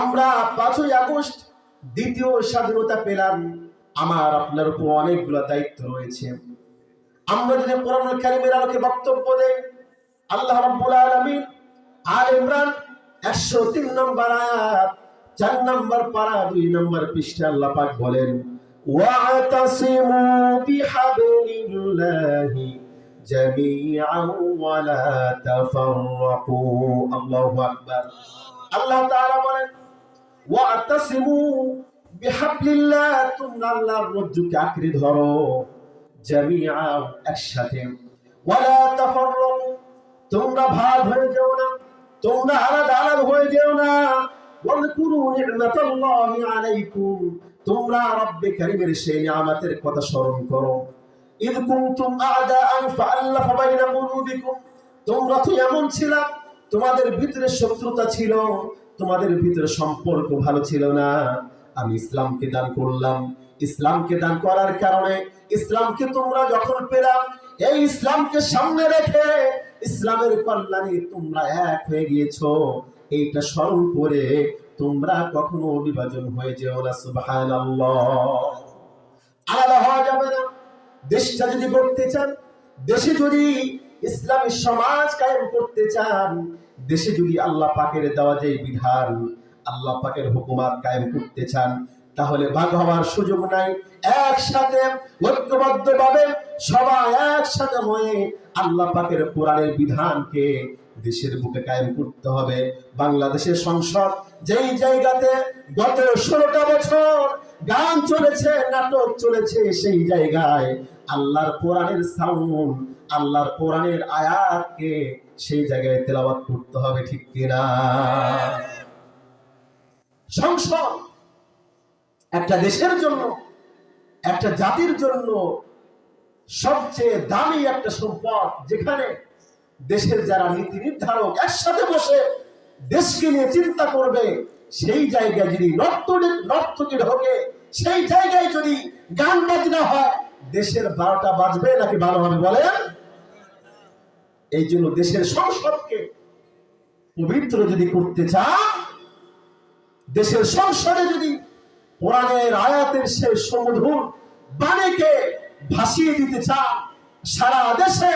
আমরা 5ই আগস্ট দ্বিতীয় স্বাধীনতা পেলাম। আমার আপনার উপর অনেকগুলো দায়িত্ব রয়েছে। আমরা যদি কোরআনুল কারীমের আলোকে বক্তব্য দেই, আল্লাহ রাব্বুল আলামিন আলে ইমরান 103 নম্বর আয়াত 4 নম্বর পারা 2 নম্বর পৃষ্ঠা আল্লাহ পাক বলেন, ওয়া'তাসিমু বিহাবলিল্লাহি জামিআন ওয়া লা তাফাররাকু। আল্লাহু আকবার। আল্লাহ তাআলা বলেন, ওয়া'তাসিমু বিহাবলিল্লাহ, তোমরা আল্লাহর রজ্জুকে আঁকড়ে ধরো, জামিআ একসাথে, ওয়া লা তাফাররাকু, তোমরা ভাগ হয়ে যেও না, তোমরা আলাদা আলাদা হয়ে যেও না। ওয়াযকুরু নি'মাতাল্লাহি আলাইকুম, তোমরা রব্বে কারীমের সেই নিয়ামতের কথা স্মরণ করো। ইয কুনতুম আ'দাআন ফাআল্লাফা বাইনা কুলুবিকুম, তোমরা তো এমন ছিলা, তোমাদের ভিতরে শত্রুতা ছিল, তোমাদের ভিতরে সম্পর্ক ভালো ছিল না। আমি ইসলামকে দান করলাম। ইসলামকে দান করার কারণে, ইসলামকে তোমরা যখন পেলাম, এই ইসলামকে সামনে রেখে ইসলামের কল্যাণে তোমরা এক হয়ে গিয়েছো। এইটা স্মরণ করে তোমরা কখনো বিভাজন হয়ে যেও না। সুবহানাল্লাহ। আলাদা হওয়া যাবে না। দেশটা যদি গড়তে চান, দেশে যদি ইসলামী সমাজ কায়েম করতে চান, দেশে যদি আল্লাহ পাকের দেওয়া যে বিধান, আল্লাহ পাকের হুকুমাত কায়েম করতে চান, তাহলে ভাগ হওয়ার সুযোগ নাই। একসাথে ঐক্যবদ্ধভাবে সবাই একসাথে হয়ে আল্লাহ পাকের কোরআনের বিধানকে দেশের বুকে কায়েম করতে হবে। বাংলাদেশের সংসদ যেই জায়গাতে গত 16টা বছর গান চলেছে, নাটক চলেছে, সেই জায়গায় আল্লাহর কোরআনের সাউন্ড, আল্লাহর কোরআনের আয়াতকে সেই জায়গায় তেলাওয়াত করতে হবে, ঠিক কিনা? সংসদ একটা দেশের জন্য, একটা জাতির জন্য সবচেয়ে দামি একটা সম্পদ, যেখানে দেশের যারা নীতি নির্ধারক একসাথে বসে দেশকে নিয়ে চিন্তা করবে, সেই জায়গায় যদি নর্তকী ঢোকে, সেই জায়গায় যদি গান বাজনা হয়, দেশের 12টা বাজবে নাকি ভালো হবে বলেন? এই জন্য দেশের সংসদকে পবিত্র যদি করতে চান, দেশের সংসদে যদি কোরআনের আয়াতের সেই সমধুর বাণীকে ভাসিয়ে দিতে চান, সারা দেশে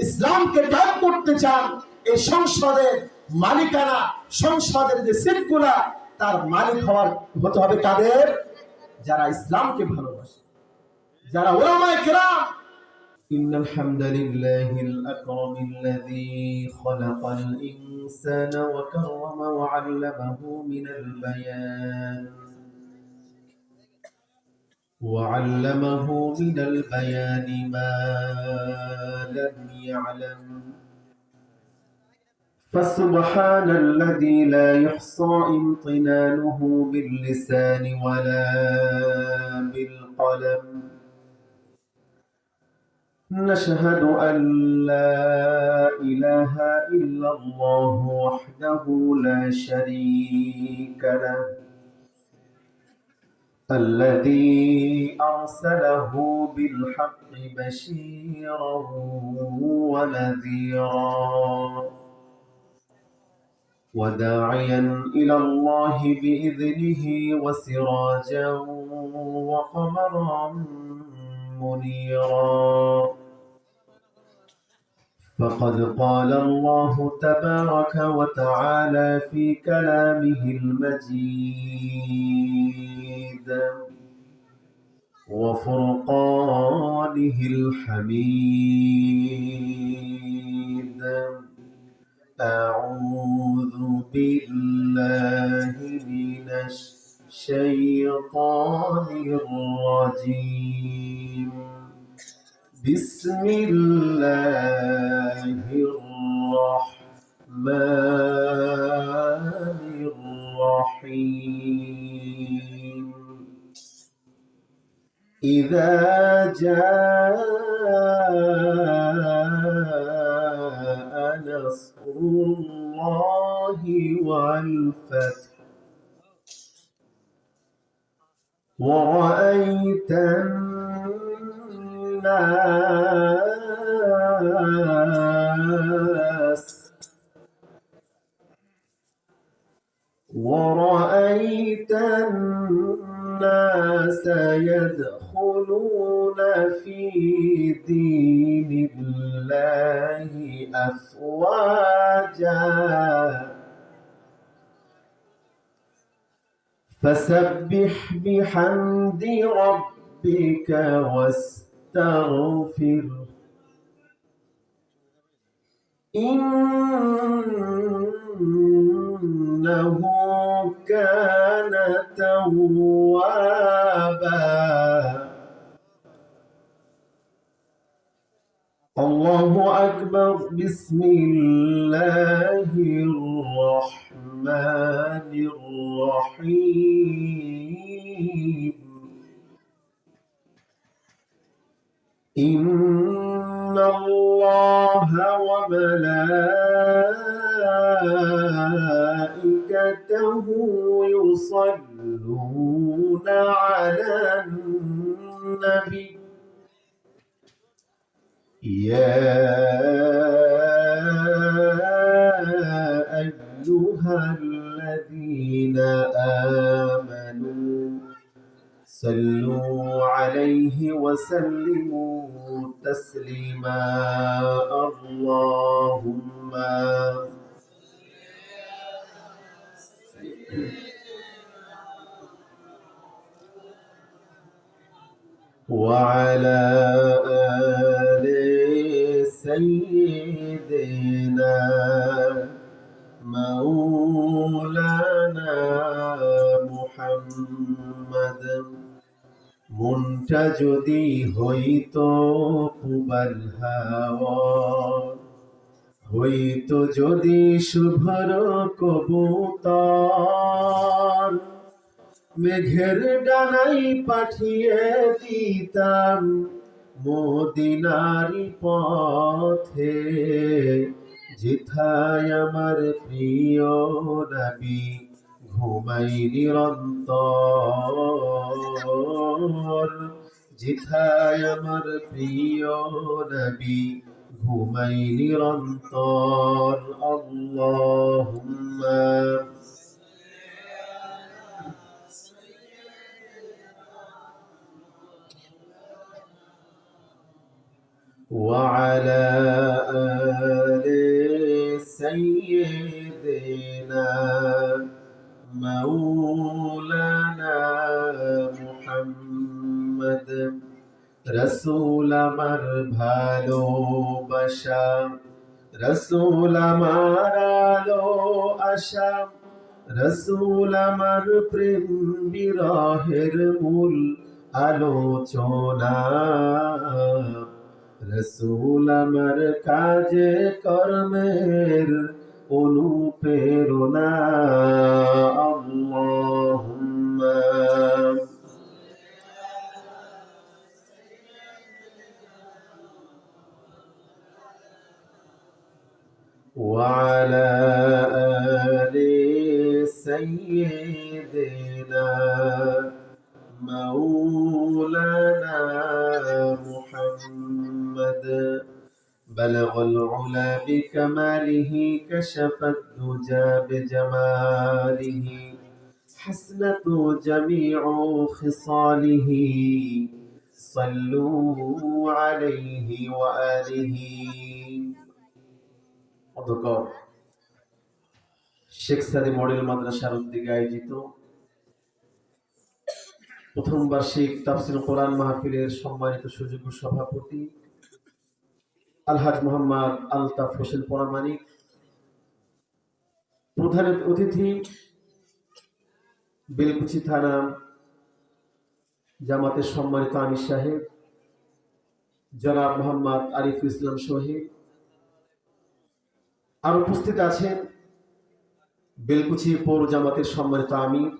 ইসলামকে কায়েম করতে চান, এই সংসদের মালিকানা, সংসদের যে সিটগুলা, তার মালিক হতে হবে কাদের? যারা ইসলামকে ভালোবাসে, যারা উলামায়ে কেরাম। ইন্নাল হামদালিল্লাহিল আকরামিল্লাযী খালাকাল ইনসানা ওয়া কাররামা ওয়া 'আল্লামাহু মিনাল বায়ান وعلمه من البيان ما لم يعلم فسبحان الذي لا يحصى امتنانه باللسان ولا بالقلم نشهد أن لا إله إلا الله وحده لا شريك له الذي أرسله بالحق بشيرا ونذيرا وداعيا إلى الله بإذنه وسراجا وقمرا منيرا فقد قال الله تبارك وتعالى في كلامه المجيد وفرقانه الحميد أعوذ بالله من الشيطان الرجيم بسم الله الرحمن الرحيم إذا جاء نصر الله والفتح ورأيت الناس رأيت الناس يدخلون في دين الله أفواجا فسبح بحمد ربك واستغفره إنه كان توابا الله أكبر بسم الله الرحمن الرحيم إن الله وملائكته يصلون على النبي يا أيها الذين آمنوا صلوا عليه وسلموا تسليما اللهم وعلى آل سيدنا مولانا محمد মনটা যদি হইতো পুবাল হাওয়া হইতো যদি শুভ্র কবুতর মেঘের ডানাই পাঠিয়ে দিতাম মদিনারি পথে যেথায় আমার প্রিয় নবী ঘুমাই নিরন্তর যেথায় আমার প্রিয় নবী ঘুমাই নিরন্তর আল্লাহুম্মা وعلى آل سيدنا مولانا محمد رسول আমার ভালোবাসা রসুল আমার আলো আশা রসুল আমার প্রেম বিরহের মূল আলোচনা রসুল আমার কাজে কর্মের অনুপ্রেরণা আল্লাহুম্মা وعلى آل سيدنا مولانا محمد بلغ العلا بكماله كشف الدجى بجماله حسنة جميع خصاله صلوا عليه وآله অধ্যক্ষ শেখ সাদি মডেল মাদ্রাসার উদ্যোগে আয়োজিত প্রথম বার্ষিক তাফসীর কোরআন মাহফিলের সম্মানিত সুযোগ্য সভাপতি আলহাজ মোহাম্মদ আলতাফ হোসেন পরামানিক, প্রধান অতিথি বেলকুচি থানা জামাতের সম্মানিত আমির সাহেব জনাব মোহাম্মদ আরিফুল ইসলাম শহীদ, আর উপস্থিত আছেন বেলকুচি পৌর জামাতের সম্মানিত আমির,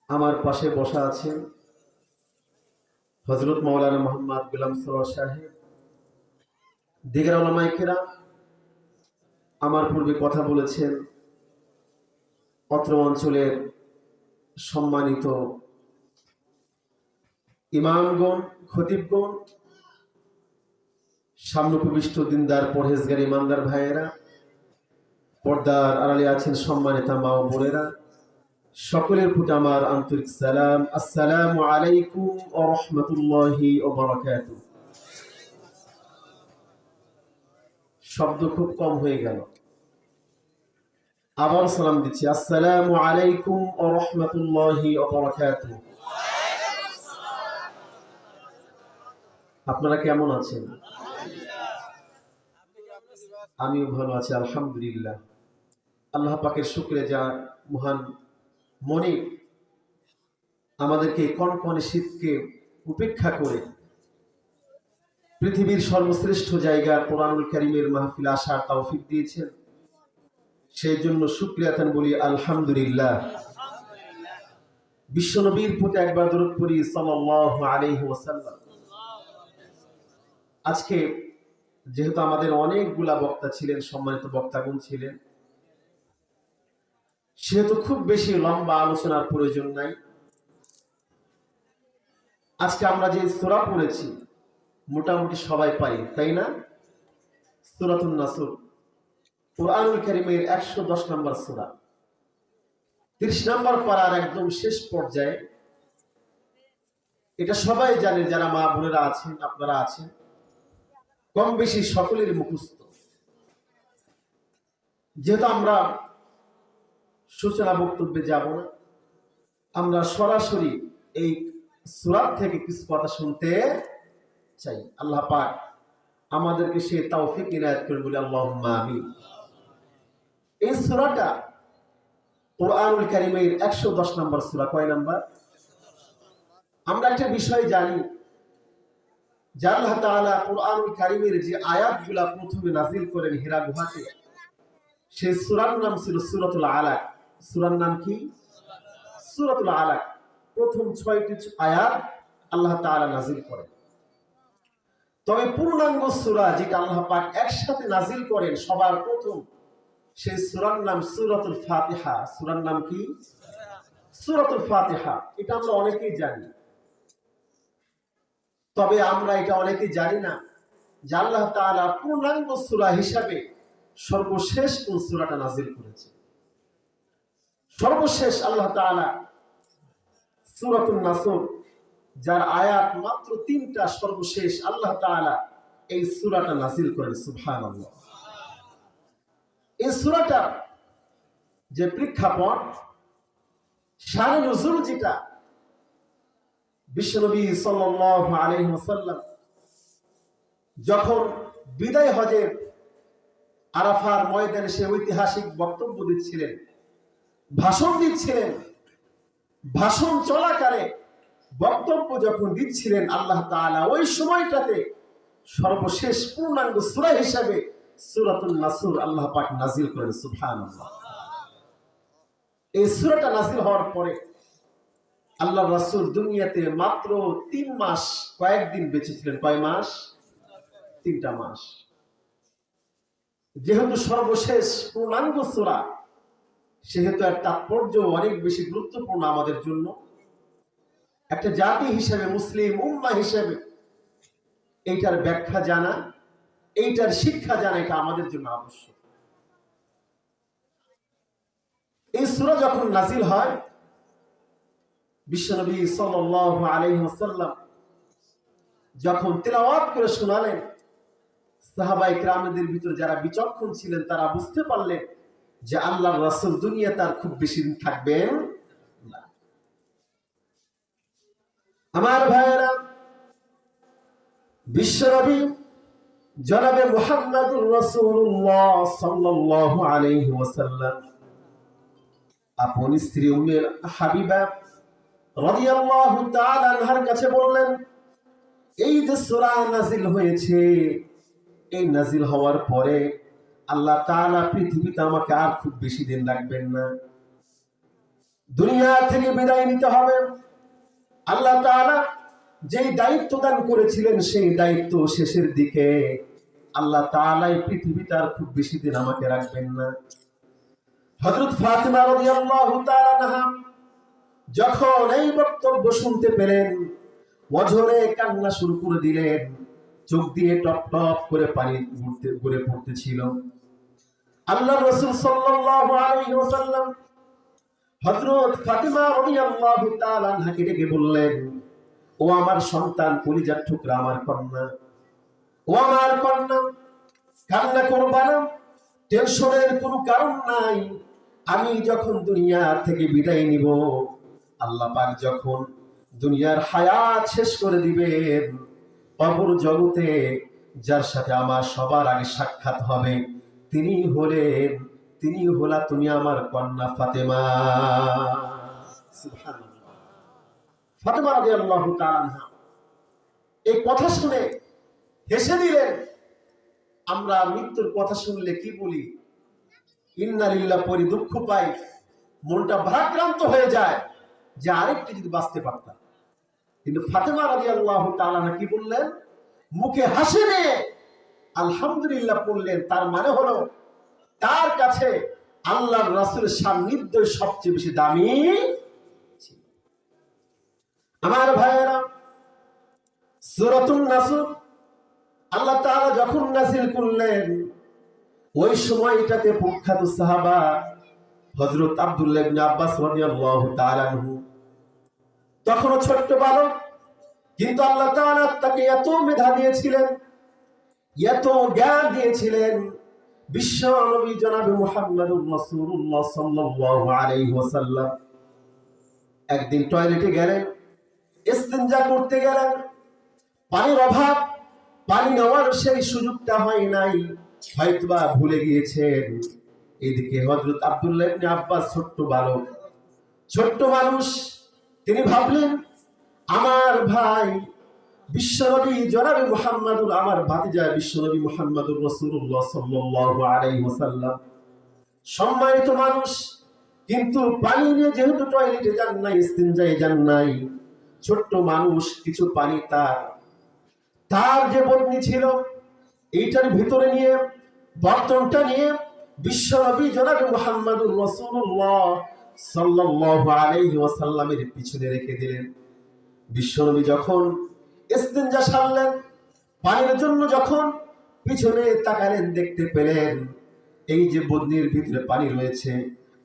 আমার পাশে বসা আছেন হযরত মাওলানা মোহাম্মদ গোলাম সরোয়ার সাহেব, দিগর উলামায়ে কেরাম, আমার পূর্বে কথা বলেছেন অত্র অঞ্চলের সম্মানিত ইমামগণ, খতিবগণ, সামনে উপবিষ্ট দিনদার পরহেজগার ইমানদার ভাইয়েরা, পর্দার আড়ালে আছেন সম্মানিতা মা ও বোনেরা, সকলের প্রতি আমার আন্তরিক সালাম। আসসালামু আলাইকুম ওয়া রাহমাতুল্লাহি ওয়া বারাকাতুহু। শব্দ খুব কম হয়ে গেল, আবার সালাম দিচ্ছি। আসসালামু আলাইকুম ওয়া রাহমাতুল্লাহি ওয়া বারাকাতুহু। আপনারা কেমন আছেন? আমিও ভালো আছি আলহামদুলিল্লাহ। আল্লাহ পাকের শুকরে যা মহান মনে আমাদেরকে কনকনে শীতকে উপেক্ষা করে পৃথিবীর সর্বশ্রেষ্ঠ জায়গা কোরআনুল কারীমের মাহফিলে আসার তৌফিক দিয়েছেন, সেই জন্য শুকরিয়াতান বলি আলহামদুলিল্লাহ। বিশ্বনবীর প্রতি একবার দরুদ পড়ি সাল্লাল্লাহু আলাইহি ওয়াসাল্লাম। আজকে যেহেতু আমাদের অনেকগুলা বক্তা ছিলেন, সম্মানিত বক্তাগণ ছিলেন, সেহেতু খুব বেশি লম্বা আলোচনার প্রয়োজন নাই। আজকে আমরা যে সূরা পড়েছি মোটামুটি সবাই পারি, তাই না? সূরাতুন নাসর কোরআনুল কারীমের 110 নম্বর সূরা, 30 নম্বর পারার একদম শেষ পর্যায়ে। এটা সবাই জানে, যারা মা বোনেরা আছেন, আপনারা আছেন, কম বেশি সকলের মুখস্থ। যেহেতু আমরা সূচনা বক্তব্যে যাব না, আমরা সরাসরি এই সূরা থেকে কিছু কথা শুনতে চাই। আল্লাহ পাক আমাদেরকে সে তৌফিক ইনায়াত করে বলি আল্লাহুম্মা আমিন। এই সূরাটা কোরআনুল কারীমের 110 নম্বর সূরা। কয় নাম্বার? আমরা একটা বিষয় জানি যে আল্লাহ তাআলা কোরআনুল কারীমের যে আয়াতগুলা প্রথমে নাযিল করেন হিরা গুহাতে, সেই সূরার নাম ছিল সূরাতুল আলাক। সূরার নাম কি? সূরাতুল আলাক। প্রথম 6টি আয়াত আল্লাহ তাআলা নাযিল করেন। তবে পূর্ণাঙ্গ সূরা যেটা আল্লাহ পাক একসাথে নাযিল করেন সবার প্রথম, সেই সূরার নাম সূরাতুল ফাতিহা। সূরার নাম কি? সূরাতুল ফাতিহা। এটা আমরা অনেকেই জানি, তবে আমরা এটা অনেকেই জানি না যে আল্লাহ তাআলা পূর্ণাঙ্গ সূরা হিসাবে সর্বশেষ কোন সূরাটা নাযিল করেছে। সর্বশেষ আল্লাহ তাআলা সূরাতুন নাসর, যার আয়াত মাত্র 3টা, সর্বশেষ আল্লাহ তাআলা এই সূরাটা নাযিল করেন। সুবহানাল্লাহ। এই সূরাটা যে প্রেক্ষাপট, শানে নুজুল, যেটা বিশ্বনবী সাল্লাল্লাহু আলাইহি ওয়াসাল্লাম যখন বিদায় হজের আরাফার ময়দানে সে ঐতিহাসিক বক্তব্য দিচ্ছিলেন, ভাষণ দিচ্ছিলেন, ভাষণ চলাকালে বক্তব্য যখন দিচ্ছিলেন, আল্লাহ তাআলা ওই সময়টাতে সর্বশেষ পূর্ণাঙ্গ সূরা হিসাবে সূরাতুন নাসর আল্লাহ পাক নাযিল করেন। সুবহানাল্লাহ। এই সূরাটা নাযিল হওয়ার পরে আল্লাহর রাসূল দুনিয়াতে মাত্র 3 মাস কয়েকদিন বেঁচে ছিলেন। কয় মাস? 3টা মাস। যেহেতু সর্বশেষ পূর্ণাঙ্গ সূরা, সেহেতু এর তাৎপর্য অনেক বেশি গুরুত্বপূর্ণ আমাদের জন্য। একটা জাতি হিসেবে, মুসলিম উম্মাহ হিসেবে এইটার ব্যাখ্যা জানা, এইটার শিক্ষা জানা, এটা আমাদের জন্য আবশ্যক। এই সূরা যখন নাযিল হয়, বিশ্বনবী সাল্লাল্লাহু আলাইহি ওয়াসাল্লাম যখন তেলাওয়াত করে শোনালেন, সাহাবায়ে কেরামদের ভিতর যারা বিচক্ষণ ছিলেন তারা বুঝতে পারলেন যে আল্লাহর রাসূল দুনিয়াতে আর খুব বেশি দিন থাকবেন না। আমার ভাইয়েরা, বিশ্বনবী জনাবে মুহাম্মদুর রাসূলুল্লাহ সাল্লাল্লাহু আলাইহি ওয়াসাল্লাম আপন স্ত্রী উম্মে হাবিবা রাদিয়াল্লাহু তাআলা আনহার কাছে বললেন, এই যে সূরা নাযিল হয়েছে, এই নাযিল হওয়ার পরে আল্লাহ তাআলা পৃথিবীতে আমাকে আর খুব বেশি দিন রাখবেন না, দুনিয়া থেকে বিদায় নিতে হবে। আল্লাহ তাআলা যেই দায়িত্ব দান করেছিলেন, সেই দায়িত্ব শেষের দিকে। আল্লাহ তাআলা এই পৃথিবীতে আর খুব বেশি দিন আমাকে রাখবেন না। হযরত ফাতিমা রাদিয়াল্লাহু তাআলা আনহা যখন এই বক্তব্য শুনতে পেলেন, ওজরে কান্না শুরু করে দিলেন, চোখ দিয়ে টপ টপ করে পানি গড়ে পড়তেছিল। আল্লাহর রাসূল সাল্লাল্লাহু আলাইহি ওয়াসাল্লাম হযরত ফাতিমা রাদিয়াল্লাহু তাআলা আনহাকে ডেকে বললেন, ও আমার সন্তান, কলিজার টুকরা, আমার কন্যা, ও আমার কন্যা, কান্না করবা না, টেনশনের কোনো কারণ নাই। আমি যখন দুনিয়া থেকে বিদায় নিব, আল্লাহ পাক যখন দুনিয়ার হায়াত শেষ করে দিবেন, কবর জগতে যার সাথে আমার সবার আগে সাক্ষাৎ হবে তিনি হলা তুমি আমার কন্যা ফাতেমা। সুবহানাল্লাহ। ফাতেমা রাদিয়াল্লাহু তাআলা আনহা এই কথা শুনে হেসে দিলেন। আমরা মৃত্যুর কথা শুনলে কি বলি? ইন্না লিল্লাহ পরি দুঃখ পাই, মনটা ভারাক্রান্ত হয়ে যায় যে আরেকটু যদি বাঁচতে পারতাম। কিন্তু ফাতেমা রাদিয়াল্লাহু তাআলা আনহা কি বললেন? মুখে হাসি নিয়ে আলহামদুলিল্লাহ বললেন। তার মানে হলো তার কাছে আল্লাহর রাসূলের সান্নিধ্য সবচেয়ে বেশি দামি ছিল। আমার ভাইয়েরা, সূরাতুন নাসর আল্লাহ তাআলা যখন নাযিল করলেন, ওই সময়টাতে প্রখ্যাত সাহাবা হযরত আব্দুল্লাহ ইবনে আব্বাস রাদিয়াল্লাহু তাআলা আনহু তখনও ছোট্ট বালক, কিন্তু আল্লাহ তাআলা তাকে এত মেধা দিয়েছিলেন, এত জ্ঞান দিয়েছিলেন। বিশ্ব নবী জনাবে মুহাম্মদুর রাসূলুল্লাহ সাল্লাল্লাহু আলাইহি ওয়াসাল্লাম একদিন টয়লেটে গেলেন, ইস্তিনজা করতে গেলেন। পানির অভাব, পানি নেওয়ার সেই সুযোগটা হয় নাই, হয়তোবা ভুলে গিয়েছেন। এদিকে হযরত আব্দুল্লাহ ইবনে আব্বাস ছোট্ট বালক, ছোট্ট মানুষ, তিনি ভাবলেন আমার ভাই বিশ্বনবী জনাবে মুহাম্মদুর, আমার ভাতিজা বিশ্বনবী মুহাম্মদুর রাসূলুল্লাহ সাল্লাল্লাহু আলাইহি ওয়াসাল্লাম সম্মানিত মানুষ, কিন্তু পানি নিয়ে যেহেতু টয়লেটে যান নাই, ইস্তিনজায় যান নাই, ছোট্ট মানুষ, কিছু পানি তার যে বদনি ছিল এইটার ভিতরে নিয়ে, বর্তনটা নিয়ে বিশ্বনবী জনাবে মুহাম্মদুর রাসূলুল্লাহ সাল্লাল্লাহু আলাইহি ওয়াসাল্লামের পিছনে রেখে দিলেন। বিশ্বনবী যখন ইস্তিনজা সারলেন, পানির জন্য যখন পিছনে তাকালেন, দেখতে পেলেন এই যে বদনির ভিতরে পানি রয়েছে,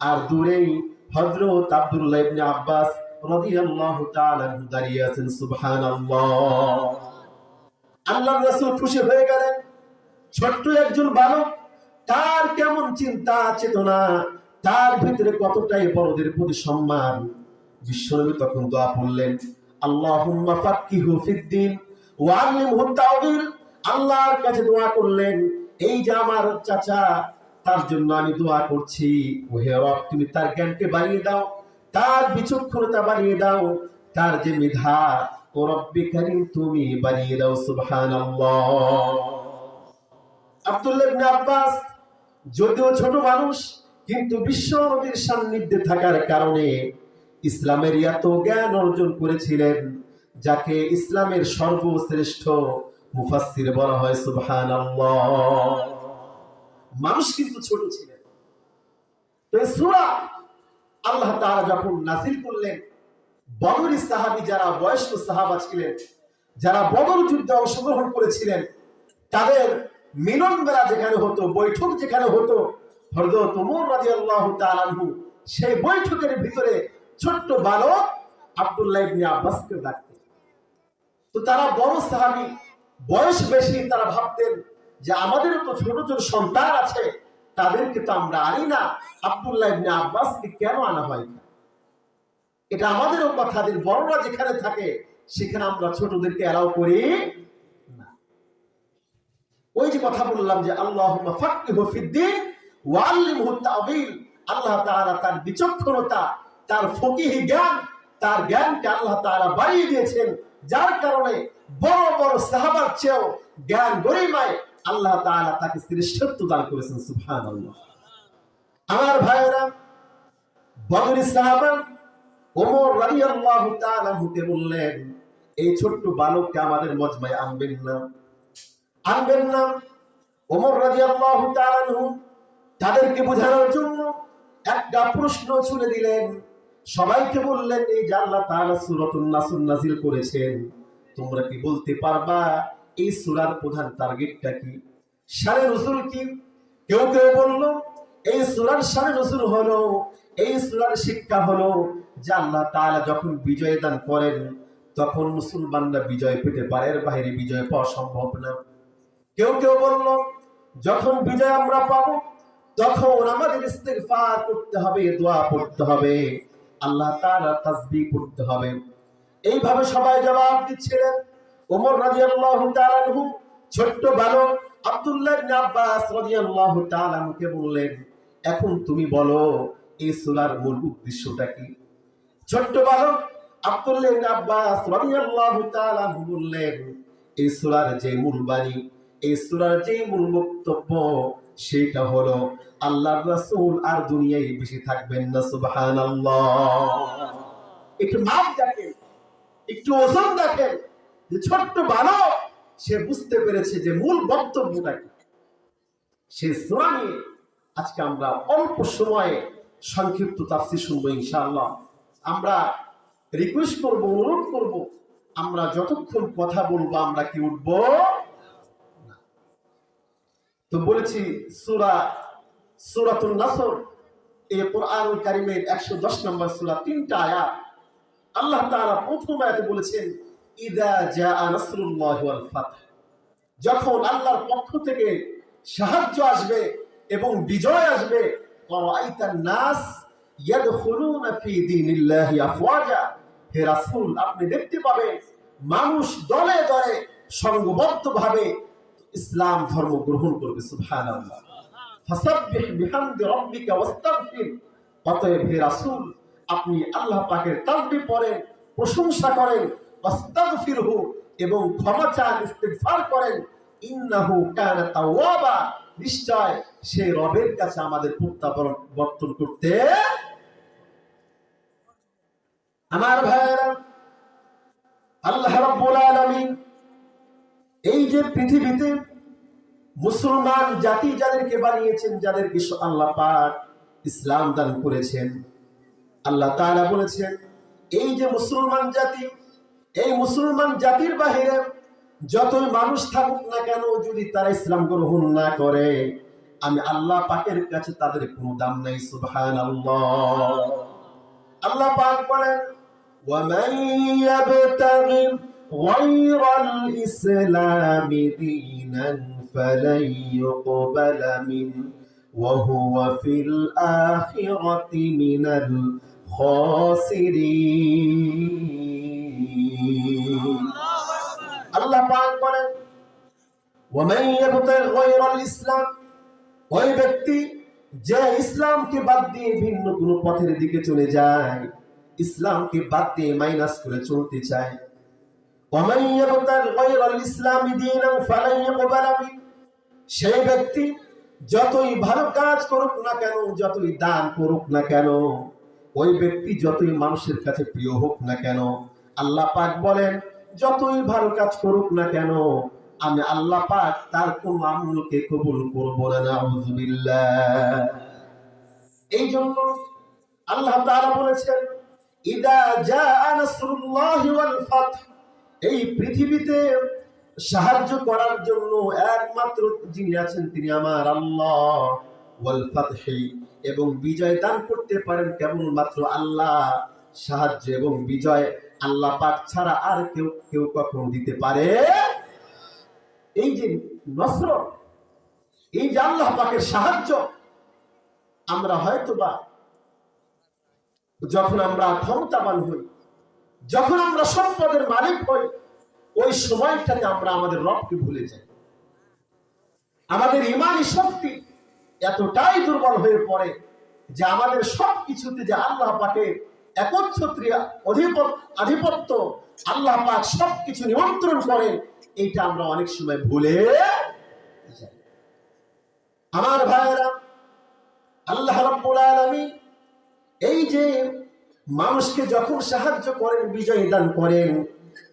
আর দূরেই হযরত আব্দুল্লাহ ইবনে আব্বাস রাদিয়াল্লাহু তাআলা দাঁড়িয়ে আছেন। সুবহানাল্লাহ। আল্লাহর রাসূল খুশি হয়ে গেলেন। ছোট্ট একজন বালক, তার কেমন চিন্তা চেতনা, তার ভিতরে কতটাই বড়দের প্রতি সম্মান। বিশ্বনবী তখন দোয়া পড়লেন, আল্লাহুম্মা ফাক্কিহু ফিদ্দিন ওয়া আল্লিমহু তাওয়িল। আল্লাহর কাছে দোয়া করলেন, এই যে আমার চাচা, তার জন্য আমি দোয়া করছি, ওহে রব তুমি তার জ্ঞানকে বাড়িয়ে দাও, তার বিচক্ষণতা বাড়িয়ে দাও, তার যে মেধা, ও রব্বি কারীম তুমি বাড়িয়ে দাও। সুবহানাল্লাহ। আব্দুল্লাহ ইবনে আব্বাস যদিও ছোট মানুষ, কিন্তু বিশ্ব নবীর সান্নিধ্যে থাকার কারণে ইসলামের এত জ্ঞান অর্জন করেছিলেন, যাকে ইসলামের সর্বশ্রেষ্ঠ মুফাসসির বলা হয়। সুবহানাল্লাহ। মানুষ কিন্তু ছোট ছিলেন। তো এই সূরা আল্লাহ তাআলা যখন নাযিল করলেন, বদরি সাহাবী যারা বয়স্ক সাহাবা ছিলেন, যারা বদর যুদ্ধে অংশগ্রহণ করেছিলেন, তাদের মিলন মেলা যেখানে হতো, বৈঠক যেখানে হতো, হযরত ওমর রাদিয়াল্লাহু তাআলা আনহু সেই বৈঠকের ভিতরে ছোট্ট বালক আব্দুল্লাহ ইবনে আব্বাসকে ডাকতেন। তো তারা বড় সাহাবী, বয়স বেশি, তারা ভাবতেন যে আমাদেরও তো ছোট ছোট সন্তান আছে, তাদেরকে তো আমরা আনি না, আব্দুল্লাহ ইবনে আব্বাসকে কেন আনা হয় না? এটা আমাদেরও কথা, যে বড়রা যেখানে থাকে সেখানে আমরা ছোটদেরকে এলাও করি না। ওই যে কথা বললাম যে আল্লাহুম্মা ফাক্কিহু ফিদ্দিন ওয়া আল্লিমহু তাওয়িল, আল্লাহ তাআলা তার বিচক্ষণতা, তার ফকিহ জ্ঞান, তার জ্ঞানকে আল্লাহ তাআলা বাড়িয়ে দিয়েছেন, যার কারণে বড় বড় সাহাবার চেয়েও জ্ঞান গরিমায় আল্লাহ তাআলা তাকে শ্রেষ্ঠত্ব দান করেছেন। সুবহানাল্লাহ। আমার ভাইয়েরা, বদরি সাহাবা ওমর রাদিয়াল্লাহু তাআলা আনহুকে বললেন, এই ছোট্ট বালককে আমাদের মজমায় আনবেন না। ওমর রাদিয়াল্লাহু তাআলা আনহু তাদেরকে বোঝানোর জন্য একটা প্রশ্ন ছুড়ে দিলেন। সবাইকে বললেন, এই যে আল্লাহ তাআলা সূরাতুন নাসর নাযিল করেছেন, তোমরা কি বলতে পারবা এই সূরার প্রধান টার্গেটটা কি, শানে নুজুল কি? কেউ কেউ বলল এই সূরার শানে নুজুল হলো এই সূরার শিক্ষা হলো যে আল্লাহ তাআলা যখন বিজয় দান করেন তখন মুসলমানরা বিজয় পেতে পারে, এর বাইরে বিজয় পাওয়া সম্ভব না। কেউ কেউ বলল যখন বিজয় আমরা পাবো তখন আমাদের ইস্তিগফার করতে হবে, দোয়া পড়তে হবে, আল্লাহ তাআলা তাসবিহ পড়তে হবে। এইভাবে সবাই জবাব দিচ্ছিলেন। ওমর রাদিয়াল্লাহু তাআলা আনহু ছোট্ট বালক আব্দুল্লাহ ইবনে আব্বাস রাদিয়াল্লাহু তাআলা আনহুকে বললেন, এখন তুমি বলো এই সূরার মূল উদ্দেশ্যটা কি? ছোট্ট বালক আব্দুল্লাহ ইবনে আব্বাস রাদিয়াল্লাহু তাআলা আনহু বললেন, এই সূরার যে মূল বাণী, এই সূরার যে মূল বক্তব্য সেটা হলো আল্লাহর রাসূল আর দুনিয়ায় বেশি থাকবেন না। সুবহানাল্লাহ। একটু মাপ দেখেন, একটু ওজন দেখেন যে ছোট্ট বালক সে বুঝতে পেরেছে যে মূল বক্তব্যটা কি। সে সূরা নিয়ে আজকে আমরা অল্প সময়ে সংক্ষিপ্ত তাফসীর শুনবো ইনশাআল্লাহ। আমরা রিকোয়েস্ট করব, অনুরোধ করব, আমরা যতক্ষণ কথা বলবো আমরা কি উঠবো না। তো বলেছি সূরাতুন নাসর এই কোরআনুল কারীমের 110 নম্বর সূরা, 3টা আয়াত। আল্লাহ তাআলা প্রথম আয়াতে বলেছেন ইযা জাআ নাসরুল্লাহি ওয়াল ফাতহ, যখন আল্লাহর পক্ষ থেকে সাহায্য আসবে এবং বিজয় আসবে। ওয়ারাইতান নাস ইয়াদখুলুনা ফি দীনিল্লাহি আফওয়াজা, হে রাসূল আপনি দেখতে পাবেন মানুষ দলে দলে সংঘবদ্ধভাবে ইসলাম ধর্ম গ্রহণ করবে। সুবহানাল্লাহ। ফাসাব্বিহ বিহামদি রাব্বিকা ওয়াস্তাগফির, অতএব হে রাসূল আপনি আল্লাহ পাকের তাসবিহ পড়েন, প্রশংসা করেন, ওয়াস্তাগফিরহু এবং ক্ষমা চান, ইস্তিগফার করেন। ইন্নাহু কানা তাওয়াবা, নিশ্চয় সে রবের কাছে আমাদের প্রত্যাবর্তন করতে। আমার ভাইরা, আল্লাহ রাব্বুল আলামিন এই যে পৃথিবীতে মুসলমান জাতি যাদেরকে বানিয়েছেন, যাদেরকে আল্লাহ পাক ইসলাম দান করেছেন, আল্লাহ তাআলা বলেছেন এই যে মুসলমান জাতি, এই মুসলমান জাতির বাহিরে যতই মানুষ থাকুক না কেন, যদি তারা ইসলাম গ্রহণ না করে আমি আল্লাহ পাকের কাছে তাদের কোনো দাম নাই। সুবহানাল্লাহ। আল্লাহ পাক বলেন ওয়ামান ইয়াবতাগি গায়রাল ইসলামি দীনান ফালান ইউকবালা মিনহু ওয়া হুয়া ফিল আখিরাতি মিনাল খাসিরিন। আল্লাহ পাক বলেন ওয়ামান ইয়াবতাগি গায়রাল ইসলাম, ওই ব্যক্তি যে ইসলামকে বাদ দিয়ে ভিন্ন কোনো পথের দিকে চলে যায়, ইসলামকে বাদ দিয়ে মাইনাস করে চলতে চায়। ওয়ামান ইয়াবতাগি গায়রাল ইসলামি দীনান ফালান ইউকবালা মিনহু, সেই ব্যক্তি যতই ভালো কাজ করুক না কেন, যতই দান করুক না কেন, ওই ব্যক্তি যতই মানুষের কাছে প্রিয় হোক না কেন, আল্লাহ পাক বলেন যতই ভালো কাজ করুক না কেন আমি আল্লাহ পাক তার কোন আমলকে কবুল করব না। নাউযুবিল্লাহ। এই জন্য আল্লাহ তাআলা বলেছেন ইদা জাআ নাসরুল্লাহি ওয়াল ফাতহ, এই পৃথিবীতে সাহায্য করার জন্য একমাত্র যিনি আছেন তিনি আমার আল্লাহ। ওয়াল ফাতহি, এবং বিজয় দান করতে পারেন কেবলমাত্র আল্লাহ। সাহায্য এবং বিজয় আল্লাহ পাক ছাড়া আর কেউ কখনো দিতে পারে। এই যে নসর, এই যে আল্লাহ পাকের সাহায্য, আমরা হয়তোবা যখন আমরা ক্ষমতাবান হই, যখন আমরা সম্পদের মালিক হই, ওই সময়টাতে আমরা আমাদের রবকে ভুলে যাই। আমাদের ঈমানী শক্তি এতটাই দুর্বল হয়ে পড়ে যে আমাদের সবকিছুতে যে আল্লাহ পাকের একচ্ছত্রীয় আধিপত্য, আল্লাহ পাক সবকিছু নিয়ন্ত্রণ করেন, এইটা আমরা অনেক সময় ভুলে যাই। আমার ভাইয়েরা, আল্লাহ রাব্বুল আলামিন এই যে মানুষকে যখন সাহায্য করেন, বিজয় দান করেন,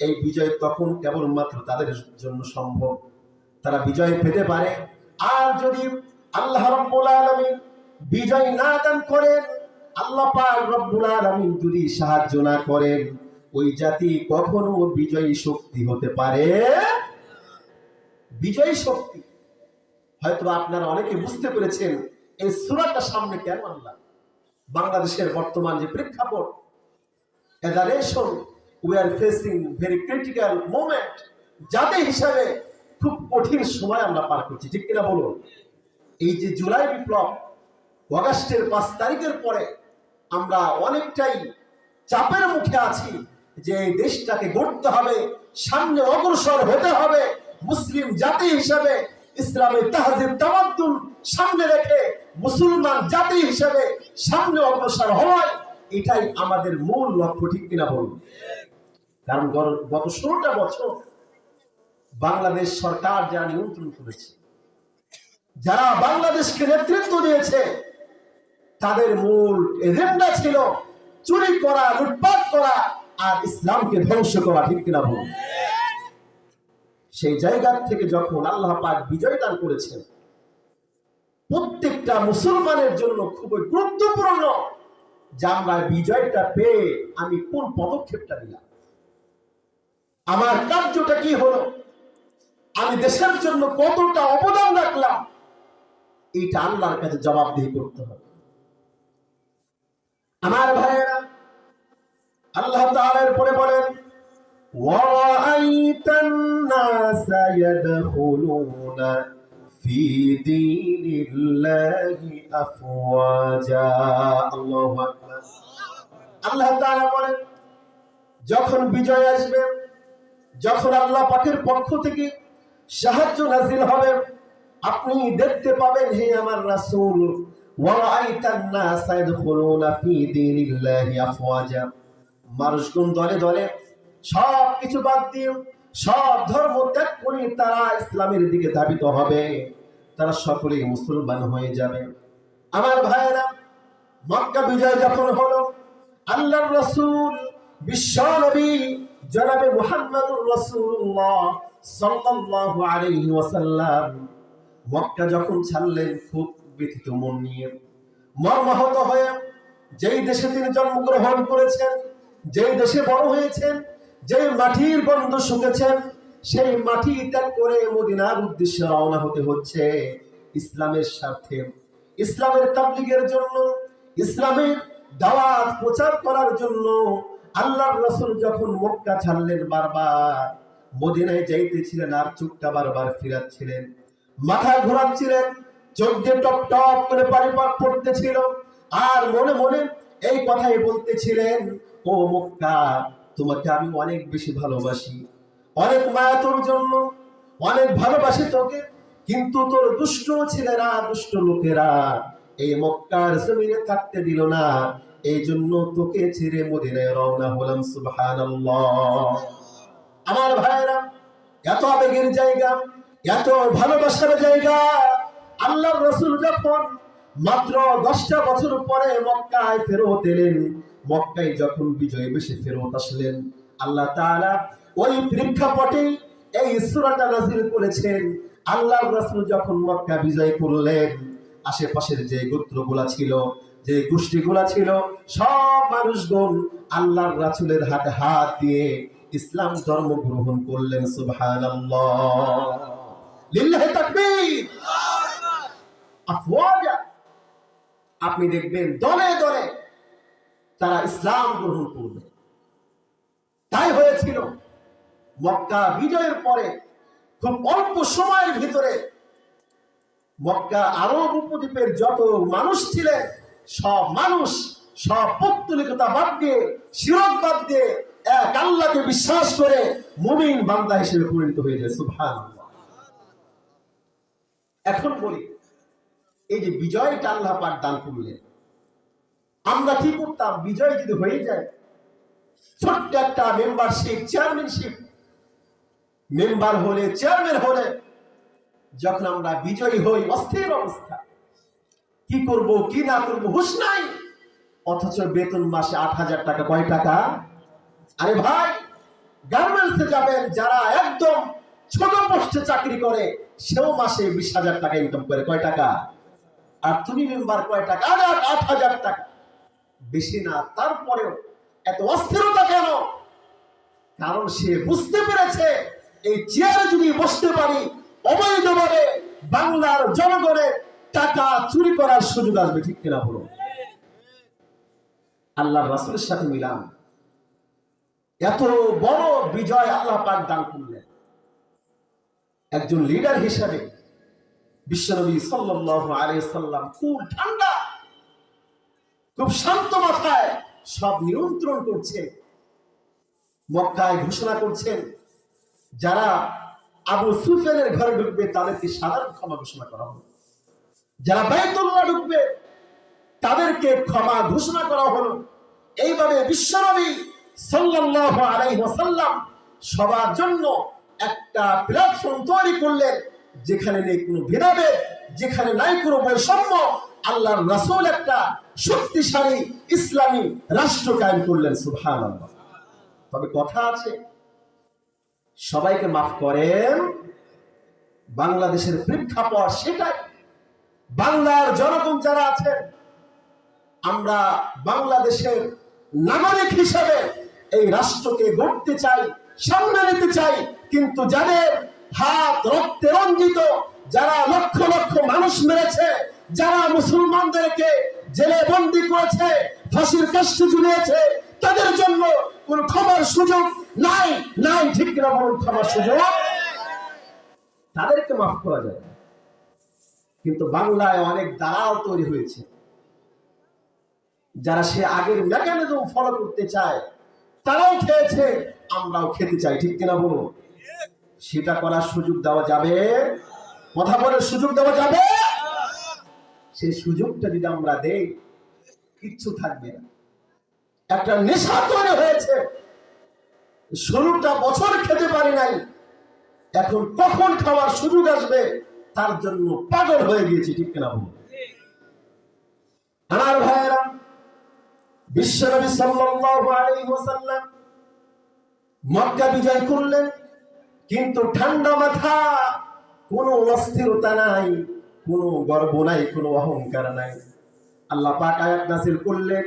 এই বিজয় তখন কেবলমাত্র তাদের জন্য সম্ভব, তারা বিজয় পেতে পারে। আর যদি আল্লাহ রাব্বুল আলামিন বিজয় না দান করেন, আল্লাহ পাক রব্বুল আলামিন যদি সাহায্য না করেন, ওই জাতি কখনো বিজয়ী শক্তি হতে পারে। বিজয়ী শক্তি হয়তো আপনারা অনেকে বুঝতে পেরেছেন এই সূরাটা সামনে কেন আল্লাহ বাংলাদেশের বর্তমান যে প্রেক্ষাপট, as a nation we are facing very critical moment, জাতি হিসাবে খুব কঠিন সময় আমরা পার করছি, ঠিক কিনা বলুন? এই যে জুলাই বিপ্লব, আগস্টের 5 তারিখের পরে আমরা অনেকটাই চাপের মুখে আছি যে এই দেশটাকে গড়তে হবে, সামনে অগ্রসর হতে হবে। মুসলিম জাতি হিসেবে ইসলামের তাহজিব তামাদ্দুন সামনে রেখে মুসলমান জাতি হিসেবে সামনে অগ্রসর হওয়াই এটাই আমাদের মূল লক্ষ্য, ঠিক কিনা বলুন? কারণ গত 16টা বছর বাংলাদেশ সরকার যারা নিয়ন্ত্রণ করেছে, যারা বাংলাদেশকে নেতৃত্ব দিয়েছে, তাদের মূল এজেন্ডা ছিল চুরি করা, লুটপাট করা আর ইসলামকে ধ্বংস করা, ঠিক কিনা বলুন? সেই জায়গা থেকে যখন আল্লাহ পাক বিজয় দান করেছেন, প্রত্যেকটা মুসলমানের জন্য খুবই গুরুত্বপূর্ণ যে আমরা বিজয়টা পেয়ে আমি কোন পদক্ষেপটা নিলাম, আমার কার্যটা কি হলো, আমি দেশের জন্য কতটা অবদান রাখলাম, এটা আল্লাহর কাছে জবাবদিহি করতে হবে। আমার ভাইয়েরা, আল্লাহ তাআলা এরপরে বলেন ওয়ারাআইতান নাসা ইয়াদখুলুনা ফি দীনিল্লাহি আফওয়াজা। আল্লাহু আকবার। আল্লাহ তাআলা বলেন যখন বিজয় আসবে, যখন আল্লাহ পাকের পক্ষ থেকে সাহায্য নাযিল হবে, আপনি দেখতে পাবেন হে আমার রাসূল, ওয়ারাআইতান নাসা ইয়াদখুলুনা ফি দীনিল্লাহি আফওয়াজা, মানুষগুলো দলে দলে সব কিছু বাদ দিয়ে, সব ধর্ম ত্যাগ করে তারা ইসলামের দিকে ধাবিত হবে, তারা সকলেই মুসলমান হয়ে যাবে। আমার ভাইয়েরা, মক্কা বিজয় যখন হলো, আল্লাহর রাসূল বিশ্ব নবী জনাবে মুহাম্মদুর রাসূলুল্লাহ সাল্লাল্লাহু আলাইহি ওয়াসাল্লাম মক্কা যখন ছাড়লেন খুব ব্যথিত মন নিয়ে, মর্মাহত হয়ে, যেই দেশে তিনি জন্মগ্রহণ করেছেন, যেই দেশে বড় হয়েছেন, যে মাটির গন্ধ শুকেছেন, সেই মাটি ত্যাগ করে মদিনার উদ্দেশ্যে রওনা হতে হচ্ছে ইসলামের স্বার্থে, ইসলামের তাবলীগের জন্য, ইসলামের দাওয়াত প্রচার করার জন্য। আল্লাহর রাসূল যখন মক্কা ছাড়লেন, বারবার মদিনায় যাইতেছিলেন আর চোখটা বারবার ফিরাচ্ছিলেন, মাথা ঘোরাচ্ছিলেন, চোখ দিয়ে টপ টপ করে পানি পড়তেছিল, আর মনে মনে এই কথাই বলতেছিলেন, ও মক্কা, তোমাকে আমি অনেক বেশি ভালোবাসি, অনেক মায়া তোর জন্য, অনেক ভালোবাসি তোকে, কিন্তু তোর দুষ্ট ছেলেরা, দুষ্ট লোকেরা এই মক্কার জমিনে থাকতে দিল না, এই জন্য তোকে ছেড়ে মদিনায় রওনা হলাম। সুবহানাল্লাহ। আমার ভাইরা, এত আবেগের জায়গা, এত ভালোবাসার জায়গা। আল্লাহর রাসূল যখন মাত্র 10টা বছর পরে মক্কায় ফেরত এলেন, মক্কায় যখন বিজয় বেশে ফেরত আসলেন, আল্লাহ তাআলা ওই প্রেক্ষাপটে এই সূরাটা নাযিল করেছেন। আল্লাহর রাসূল যখন মক্কা বিজয় করলেন, আশেপাশের যে গোত্রগুলা ছিল, যে গোষ্ঠীগুলা ছিল, সব মানুষগণ আল্লাহর রাসূলের হাতে হাত দিয়ে ইসলাম ধর্ম গ্রহণ করলেন। সুবহানাল্লাহ, লিল্লাহি তাকবীর। আফওয়াজা, আপনি দেখবেন দলে দলে তারা ইসলাম গ্রহণ করবে। তাই হয়েছিল মক্কা বিজয়ের পরে খুব অল্প সময়ের ভিতরে মক্কা আরব উপদ্বীপের যত মানুষ ছিলেন, সব মানুষ, সব পৌত্তলিকতা বাদ দিয়ে, শিরক বাদ দিয়ে এক আল্লাহকে বিশ্বাস করে মুমিন বান্দা হিসেবে পরিণত হয়ে যায়। সুবহানাল্লাহ। এখন বলি, এই যে বিজয়টা আল্লাহ পাক দান করলেন, আমরা কি করতাম বিজয় যদি হয়ে যায়? ছোট্ট একটা মেম্বারশিপ, চেয়ারম্যানশিপ, মেম্বার হলে, চেয়ারম্যান হলে যখন আমরা বিজয়ী হই, অস্থির অবস্থা, কি করব কি না করব হুঁশ নাই, অথচ বেতন মাসে 8,000 টাকা। কয় টাকা? আরে ভাই, গার্মেন্টসে যাবেন, যারা একদম ছোট পোস্টে চাকরি করে, সেও মাসে 20,000 টাকা ইনকাম করে। কয় টাকা? আর তুমি মেম্বার কয় টাকা? 8,000 টাকা। বেশি না, তারপরেও এত অস্থিরতা কেন? কারণ সে বুঝতে পেরেছে এই চেয়ারে যদি বসতে পারি, অবৈধভাবে বাংলার জনগণের টাকা চুরি করার সুযোগ আসবে। ঠিক কিনা বলো? আল্লাহর রাসূলের সাথে মিলান। এত বড় বিজয় আল্লাহ পাক দান করলেন। একজন লিডার হিসাবে বিশ্বনবী সাল্লাল্লাহু আলাইহি সাল্লাম খুব ঠান্ডা, খুব শান্ত মাথায় সব নিয়ন্ত্রণ করছে। মক্কায় ঘোষণা করছেন, যারা আবু সুফিয়ানের ঘরে ঢুকবে তাদেরকে সাধারণ ক্ষমা ঘোষণা করা হবে, যারা বাইতুল্লাহ ঢুকবে তাদেরকে ক্ষমা ঘোষণা করা হলো। এইভাবে বিশ্বনবী সাল্লাল্লাহু আলাইহি ওয়াসাল্লাম সবার জন্য একটা প্ল্যাটফর্ম তৈরি করলেন, যেখানে নেই কোনো ভেদাভেদ, যেখানে নাই কোনো বৈষম্য। আল্লাহর রাসূল একটা শক্তিশালী ইসলামী রাষ্ট্র কায়েম করলেন। সুবহানাল্লাহ। তবে কথা আছে, সবাইকে মাফ করেন, বাংলাদেশের প্রেক্ষাপট সেটাই। বাংলার জনগণ যারা আছেন, আমরা বাংলাদেশের নাগরিক হিসেবে এই রাষ্ট্রকে গড়তে চাই, সামনে নিতে চাই, কিন্তু যাদের হাত রক্তে রঞ্জিত, যারা লক্ষ লক্ষ মানুষ মেরেছে, যারা মুসলমানদেরকে জেলে বন্দী করেছে, ফাঁসির কাষ্টে ঝুলিয়েছে, তাদের জন্য কোন ক্ষমার সুযোগ নাই। নাই, ঠিক না বলুন? ক্ষমার সুযোগ তাদেরকে মাফ করা যায়, কিন্তু বাংলায় অনেক দালাল তৈরি হয়েছে, যারা সে আগের মেকানিজম ফলো করতে চায়। তারাও খেয়েছে, আমরাও খেতে চাই, ঠিক কিনা বলুন? সেটা করার সুযোগ দেওয়া যাবে? কথা বলে সুযোগ দেওয়া যাবে? সেই সুযোগটা যদি আমরা দেই, কিচ্ছু থাকবে না। একটা নেশা তৈরি হয়েছে, 16টা বছর খেতে পারি নাই, এখন কখন খাওয়ার সুযোগ আসবে তার জন্য পাগল হয়ে গিয়েছি, ঠিক কিনা বলুন? আমার ভাইয়েরা, বিশ্বনবী সাল্লাল্লাহু আলাইহি ওয়াসাল্লাম মক্কা বিজয় করলেন, কিন্তু ঠান্ডা মাথা, কোনো অস্থিরতা নাই, কোনো গর্ব নাই, কোনো অহংকার নাই। আল্লাহ পাক আয়াত নাযিল করলেন,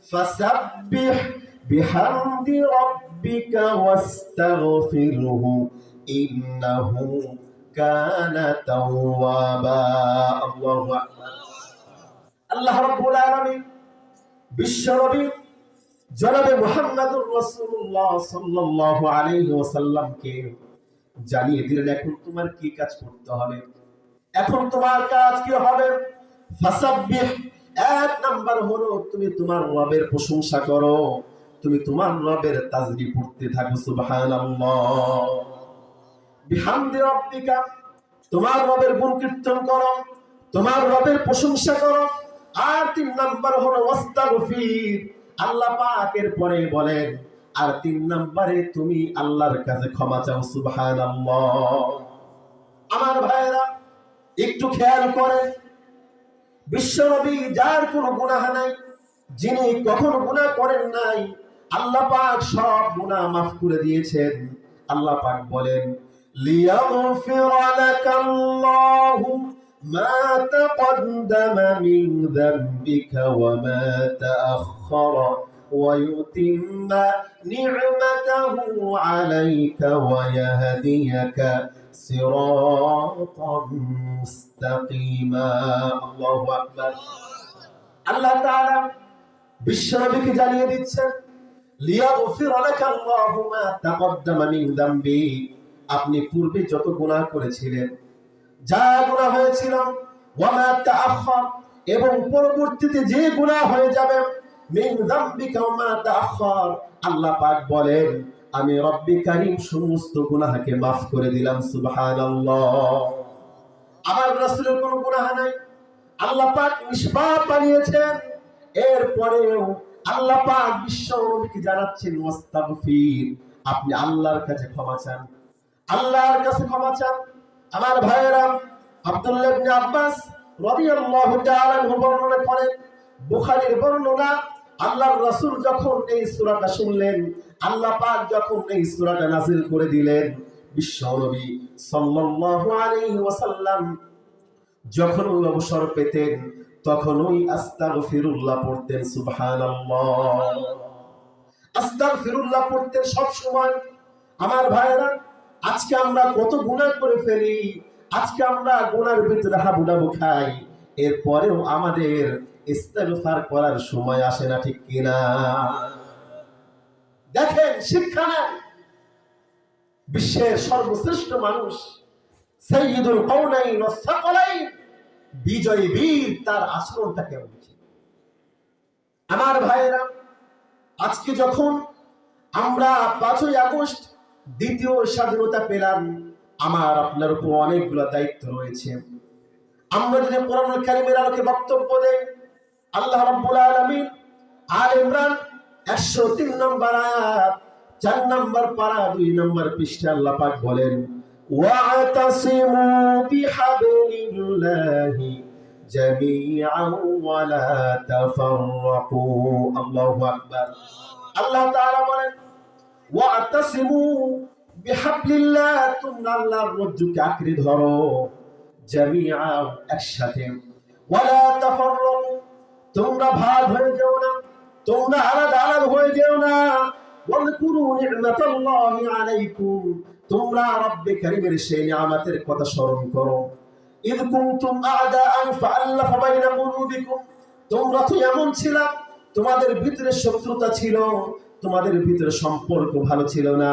ফাসাব্বিহ বিহামদি রাব্বিকা ওয়াস্তাগফিরহু ইন্নাহু কানা তাওয়াবা। আল্লাহু আকবার। আল্লাহ রাব্বুল আলামিন বিশ্বনবী জনাবে মুহাম্মদুর রাসূলুল্লাহ সাল্লাল্লাহু আলাইহি ওয়াসাল্লামকে জানিয়ে দিলেন, এখন তোমার কি কাজ করতে হবে, এখন তোমার কাজ কি হবে। ফাসাব্বিহ, এক নাম্বার হলো তুমি তোমার রবের প্রশংসা করো, তুমি তোমার রবের তাসবিহ পড়তে থাকো, সুবহানাল্লাহ। বিহামদি রাব্বিকা, তোমার রবের গুণ কীর্তন করো, তোমার রবের প্রশংসা করো। আর 3 নাম্বার হলো ওয়াস্তাগফির, আল্লাহ পাকের পরে বলেন, আর 3 নম্বরে তুমি আল্লাহর কাছে ক্ষমা চাও, সুবহানাল্লাহ। আমার ভাইরা, একটু খেয়াল করেন, বিশ্বনবী যার কোনো গুনাহ নাই, যিনি কখনো গুনাহ করেন নাই, আল্লাহ পাক সব গুনাহ মাফ করে দিয়েছেন। আল্লাহ পাক বলেন, লিয়াগফিরা লাকাল্লাহু মা তাকদ্দামা মিন যামবিকা ওয়া মা তাআখারা ويتم نعمته عليك ويهديك صراطا مستقيما। الله أكبر। আল্লাহ তাআলা বিশ্বনবীকে জানিয়ে দিচ্ছেন, লিয়াগফির লাকা আল্লাহু মা তাকদ্দামা মিন যামবি, আপনি পূর্বে যত গুনাহ করেছিলেন, যা গুনাহ হয়েছিল, ওয়া মা তাআখার, এবং পরবর্তীতে যে গুনাহ হয়ে যাবে, মিন যামবিকা ওয়া মা তাআখার, আল্লাহ পাক বলেন, আমি রব্বি কারীম সমস্ত গুনাহকে মাফ করে দিলাম, সুবহানাল্লাহ। আমার রাসূলের কোনো গুনাহ নাই, আল্লাহ পাক নিষ্পাপ বানিয়েছেন। এরপরেও আল্লাহ পাক বিশ্ব নবীকে জানাচ্ছেন, ওয়াস্তাগফির, আপনি আল্লাহর কাছে ক্ষমা চান, আল্লাহর কাছে ক্ষমা চান। আমার ভাইয়েরা, আব্দুল্লাহ ইবনে আব্বাস রাদিয়াল্লাহু তাআলা আনহু বর্ণনা করেন, বুখারীর বর্ণনা, আল্লাহর রাসূল যখন এই সূরাটা শুনলেন, আল্লাহ পাক যখন এই সূরাটা নাযিল করে দিলেন, বিশ্ব নবী সাল্লাল্লাহু আলাইহি ওয়াসাল্লাম যখন অবসর পেতেন, তখন ওই আস্তাগফিরুল্লাহ পড়তেন, সুবহানাল্লাহ। আস্তাগফিরুল্লাহ পড়তেন সব সময়। আমার ভাইরা, আজকে আমরা কত গুনাহ করে ফেলি, আজকে আমরা গুনার ভিতরে হাবুডাবু খাই, এরপরেও আমাদের ইস্তেগফার করার সময় আসে না, ঠিক কিনা? দেখেন, শিক্ষা নেন। বিশ্বের সর্বশ্রেষ্ঠ মানুষ সাইয়্যিদুল কাউনাইন ওয়াস সাকালাইন, বিজয়ী বীর, তার আচরণটা কেমন ছিল? আমার ভাইয়েরা, আজকে যখন আমরা 5ই আগস্ট দ্বিতীয় স্বাধীনতা পেলাম, আমার আপনার উপর অনেকগুলো দায়িত্ব রয়েছে। আমরা যদি কোরআনুল কারীমের আলোকে বক্তব্য দেই, আল্লাহ রাব্বুল আলামিন আলে ইমরান 103 নম্বর আয়াত, 4 নম্বর পারা, 2 নম্বর পৃষ্ঠা আল্লাহ পাক বলেন, ওয়াতাসিমু বিহাবলিল্লাহি জামিআন ওয়া লা তাফাররাকু। আল্লাহু আকবার। আল্লাহ তাআলা বলেন, ওয়াতাসিমু বিহাবলিল্লাহ, তোমরা আল্লাহর রজ্জুকে আঁকড়ে ধরো, জামিআন, একসাথে, ওয়া লা তাফাররাকু, তোমরা ভাগ হয়ে যেও না, তোমরা আলাদা আলাদা হয়ে যেও না। ওয়াযকুরু নি'মাতাল্লাহি আলাইকুম, তোমরা রব্বে কারীমের সেই নিয়ামতের কথা স্মরণ করো। ইয কুনতুম আ'দাআন ফাআল্লাফা বাইনা কুলুবিকুম, তোমরা তো এমন ছিলা, তোমাদের ভিতরে শত্রুতা ছিল, তোমাদের ভিতরে সম্পর্ক ভালো ছিল না।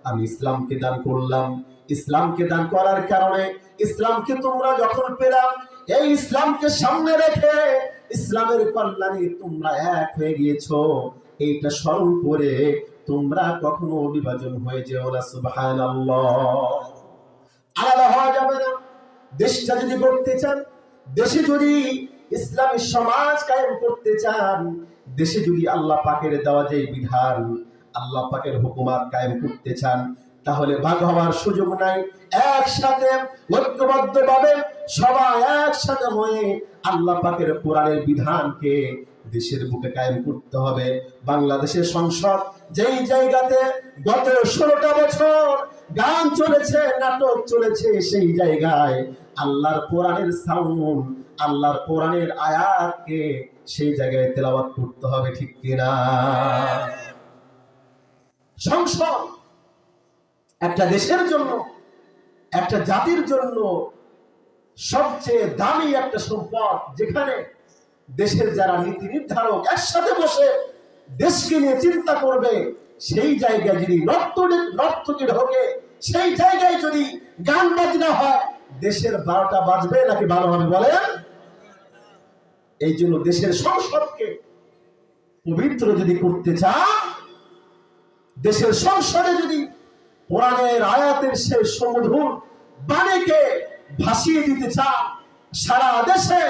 আমি ইসলামকে দান করলাম, ইসলামকে দান করার কারণে, ইসলামকে তোমরা যখন পেলাম, এই ইসলামকে সামনে রেখে ইসলামের কল্যাণে তোমরা এক হয়ে গিয়েছো। এইটা স্মরণ করে তোমরা কখনো বিভাজন হয়ে যেও না। সুবহানাল্লাহ। আলাদা হওয়া যাবে না। দেশটা যদি করতে চান, দেশে যদি ইসলামী সমাজ কায়েম করতে চান, দেশে যদি আল্লাহ পাকের দেওয়া যে বিধান, আল্লাহ পাকের হুকুমাত কায়েম করতে চান, তাহলে ভাগ হওয়ার সুযোগ নাই। একসাথে ঐক্যবদ্ধভাবে সবাই একসাথে হয়ে আল্লাহ পাকের কোরআনের বিধানকে দেশের বুকে কায়েম করতে হবে। বাংলাদেশের সংসদ যেই জায়গাতে গত 16টা বছর গান চলেছে, নাটক চলেছে, সেই জায়গায় আল্লাহর কোরআনের সাউন্ড, আল্লাহর কোরআনের আয়াতকে সেই জায়গায় তেলাওয়াত করতে হবে, ঠিক কিনা? সংসদ একটা দেশের জন্য, একটা জাতির জন্য সবচেয়ে দামি একটা সম্পদ, যেখানে দেশের যারা নীতি নির্ধারক একসাথে বসে দেশকে নিয়ে চিন্তা করবে, সেই জায়গায় যদি নর্তকী ঢোকে, সেই জায়গায় যদি গান বাজনা হয়, দেশের 12টা বাজবে নাকি ভালো হবে বলেন? এই জন্য দেশের সংসদকে পবিত্র যদি করতে চান, দেশের সংসদে যদি কোরআনের আয়াতের সেই সমধুর বাণীকে ভাসিয়ে দিতে চান, সারা দেশে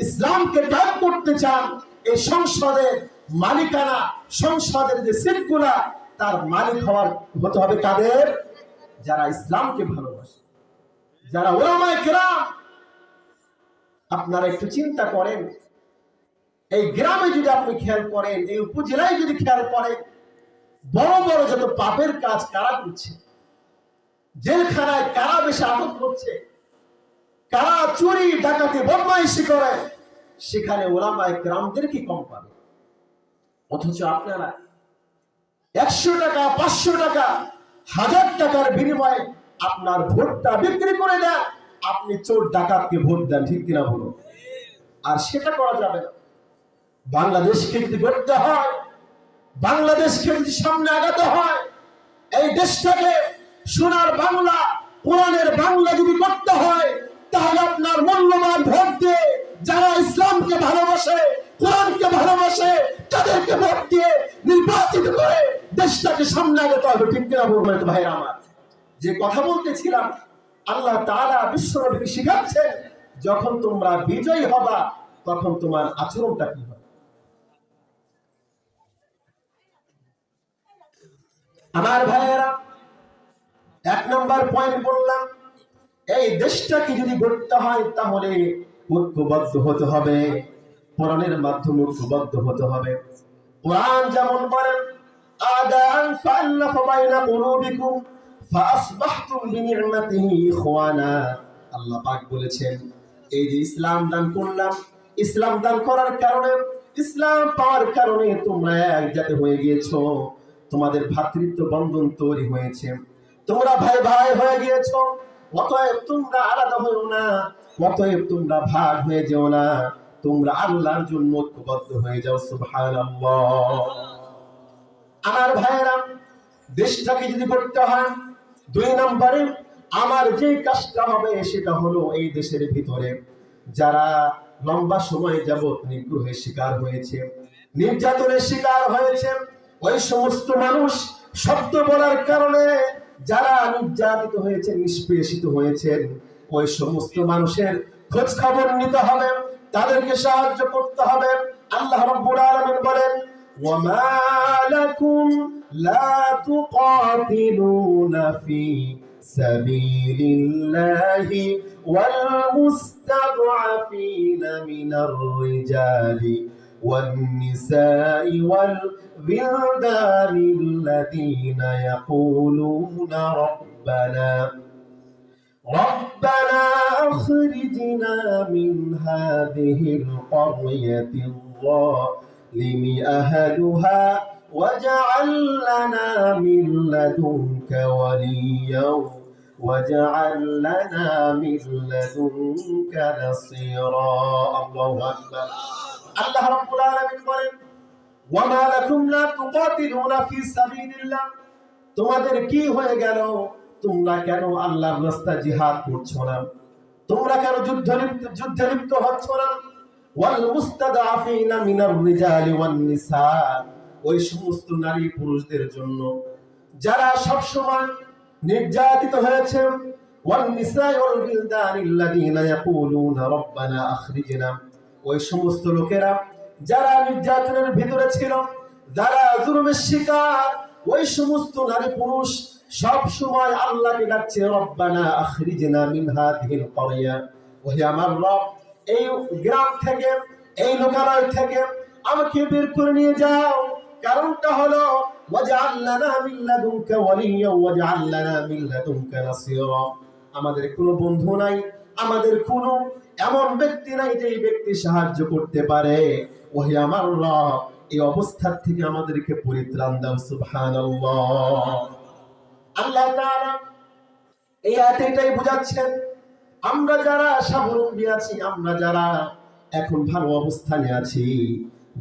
ইসলামকে কায়েম করতে চান, এই সংসদের মালিকানা, সংসদের যে সিটগুলা, তার মালিক হতে হবে কাদের? যারা ইসলামকে ভালোবাসে, যারা উলামায়ে কেরাম। আপনারা একটু চিন্তা করেন, এই গ্রামে যদি আপনি খেয়াল করেন, এই উপজেলায় যদি খেয়াল করেন, বড় বড় যত পাপের কাজ কারা করছে, জেলখানায় কারা বেশি আটক হচ্ছে, কারা চুরি ডাকাতি বদমাইশি করে, সেখানে উলামায়ে কেরামদের কি কম পাবে? অথচ আপনারা 100 টাকা, 500 টাকা, 1000 টাকার বিনিময়ে আপনার ভোটটা বিক্রি করে দেন, আপনি চোর ডাকাতকে ভোট দেন, ঠিক কিনা বলুন? আর সেটা করা যাবে না। বাংলাদেশকে যদি গড়তে হয়, বাংলাদেশকে যদি সামনে আগাতে হয়, এই দেশটাকে সোনার বাংলা, কোরআনের বাংলা যদি করতে হয়, তাহলে আপনার মূল্যবান ভোট দিয়ে যারা ইসলামকে ভালোবাসে, কোরআনকে ভালোবাসে, তাদেরকে ভোট দিয়ে নির্বাচিত করে দেশটাকে সামনে আগাতে হবে, ঠিক কিনা বলবেন ভাইরা আমার? যে কথা বলতেছিলাম, আল্লাহ তাআলা বিশ্বনবীকে শিখাচ্ছেন, যখন তোমরা বিজয়ী হবা, তখন তোমার আচরণটা কি হবে? আমার ভাইয়েরা, 1 নম্বর পয়েন্ট বললাম, এই দেশটাকে যদি গড়তে হয়, তাহলে ঐক্যবদ্ধ হতে হবে, কোরআনের মাধ্যমে ঐক্যবদ্ধ হতে হবে। কোরআন যেমন বলেন, আদান ফাআল্লাফা বাইনা কুলুবিকুম ফাআসবাহতুম বিনি'মাতিহি ইখওয়ানা। আল্লাহ পাক বলেছেন, এই যে ইসলাম দান করলাম, ইসলাম দান করার কারণে, ইসলাম পাওয়ার কারণে তোমরা এক জাতি হয়ে গিয়েছো, তোমাদের ভ্রাতৃত্ব বন্ধন তৈরি হয়েছে, তোমরা ভাই ভাই হয়ে গিয়েছো। অতএব তোমরা আলাদা হয়েও না, অতএব তোমরা ভাগ হয়ে যেও না, তোমরা আল্লাহর জন্য ঐক্যবদ্ধ হয়ে যাও। সুবহানাল্লাহ। আমার ভাইয়েরা, দেশটাকে যদি করতে হয়, 2 নম্বরে আমার যে কাজটা হবে সেটা হলো এই দেশের ভিতরে যারা লম্বা সময় যাবত নিগ্রহের শিকার হয়েছে, নির্যাতনের শিকার হয়েছে, ওই সমস্ত মানুষ শব্দ বলার কারণে যারা নির্যাতিত হয়েছে, নিষ্পেষিত হয়েছেন, ওই সমস্ত মানুষের খোঁজ খবর নিতে হবে, তাদেরকে সাহায্য করতে হবে। আল্লাহ রাব্বুল আলামিন বলেন, ওয়ামা লাকুম লা তুকাতিলুনা ফি সাবিলিল্লাহি ওয়াল মুস্তাদআফিনা মিনার রিজালি والنساء والولدان الذين يقولون ربنا أخرجنا من هذه القرية الظالم أهلها واجعل لنا من لدنك وليا واجعل لنا من لدنك نصيرا الله أكبر আল্লাহ রাব্বুল আলামিন বলেন, ওয়ামা লাকুম লা তুকাতিলুনা ফি সাবিলিল্লাহ, তোমাদের কি হয়ে গেল? তোমরা কেন আল্লাহর রাস্তায় জিহাদ করছো না? তোমরা কেন যুদ্ধে লিপ্ত হচ্ছ না? ওয়াল মুস্তাদআফিনা মিনার রিজালি ওয়ান নিসা, ওই সমস্ত নারী পুরুষদের জন্য যারা সব সময় নির্যাতিত হয়েছে, ওয়ান নিসা ওয়াল বিলদানিল্লাযিনা ইয়াকুলুনা রাব্বানা আখরিজনা, ওই সমস্ত লোকেরা যারা নির্যাতনের ভিতরে ছিল, যারা জুলুমের শিকার, ওই সমস্ত নারী পুরুষ সব সময় আল্লাহকে ডাকছে, রব্বানা আখরিজনা মিন হাযিহিল ক্বরিয়া, ওহে আমার রব, এই গ্রাম থেকে, এই লোকালয় থেকে আমাকে বের করে নিয়ে যাও। কারণটা হলো ওয়াজআল লানা মিন লাদুনকা ওয়ালিয়্যা ওয়াজআল লানা মিন লাদুনকা নাসীরা, আমাদের কোনো বন্ধু নাই, আমাদের কোনো এমন ব্যক্তি নাই যে এই ব্যক্তি সাহায্য করতে পারে। ওহে আমার রব, এই অবস্থা থেকে আমাদেরকে পরিত্রাণ দাও। সুবহানাল্লাহ। আল্লাহ তাআলা এই আয়াতে এটাই বোঝাচ্ছেন, আমরা যারা স্বাবলম্বী আছি, আমরা যারা এখন ভালো অবস্থানে আছি,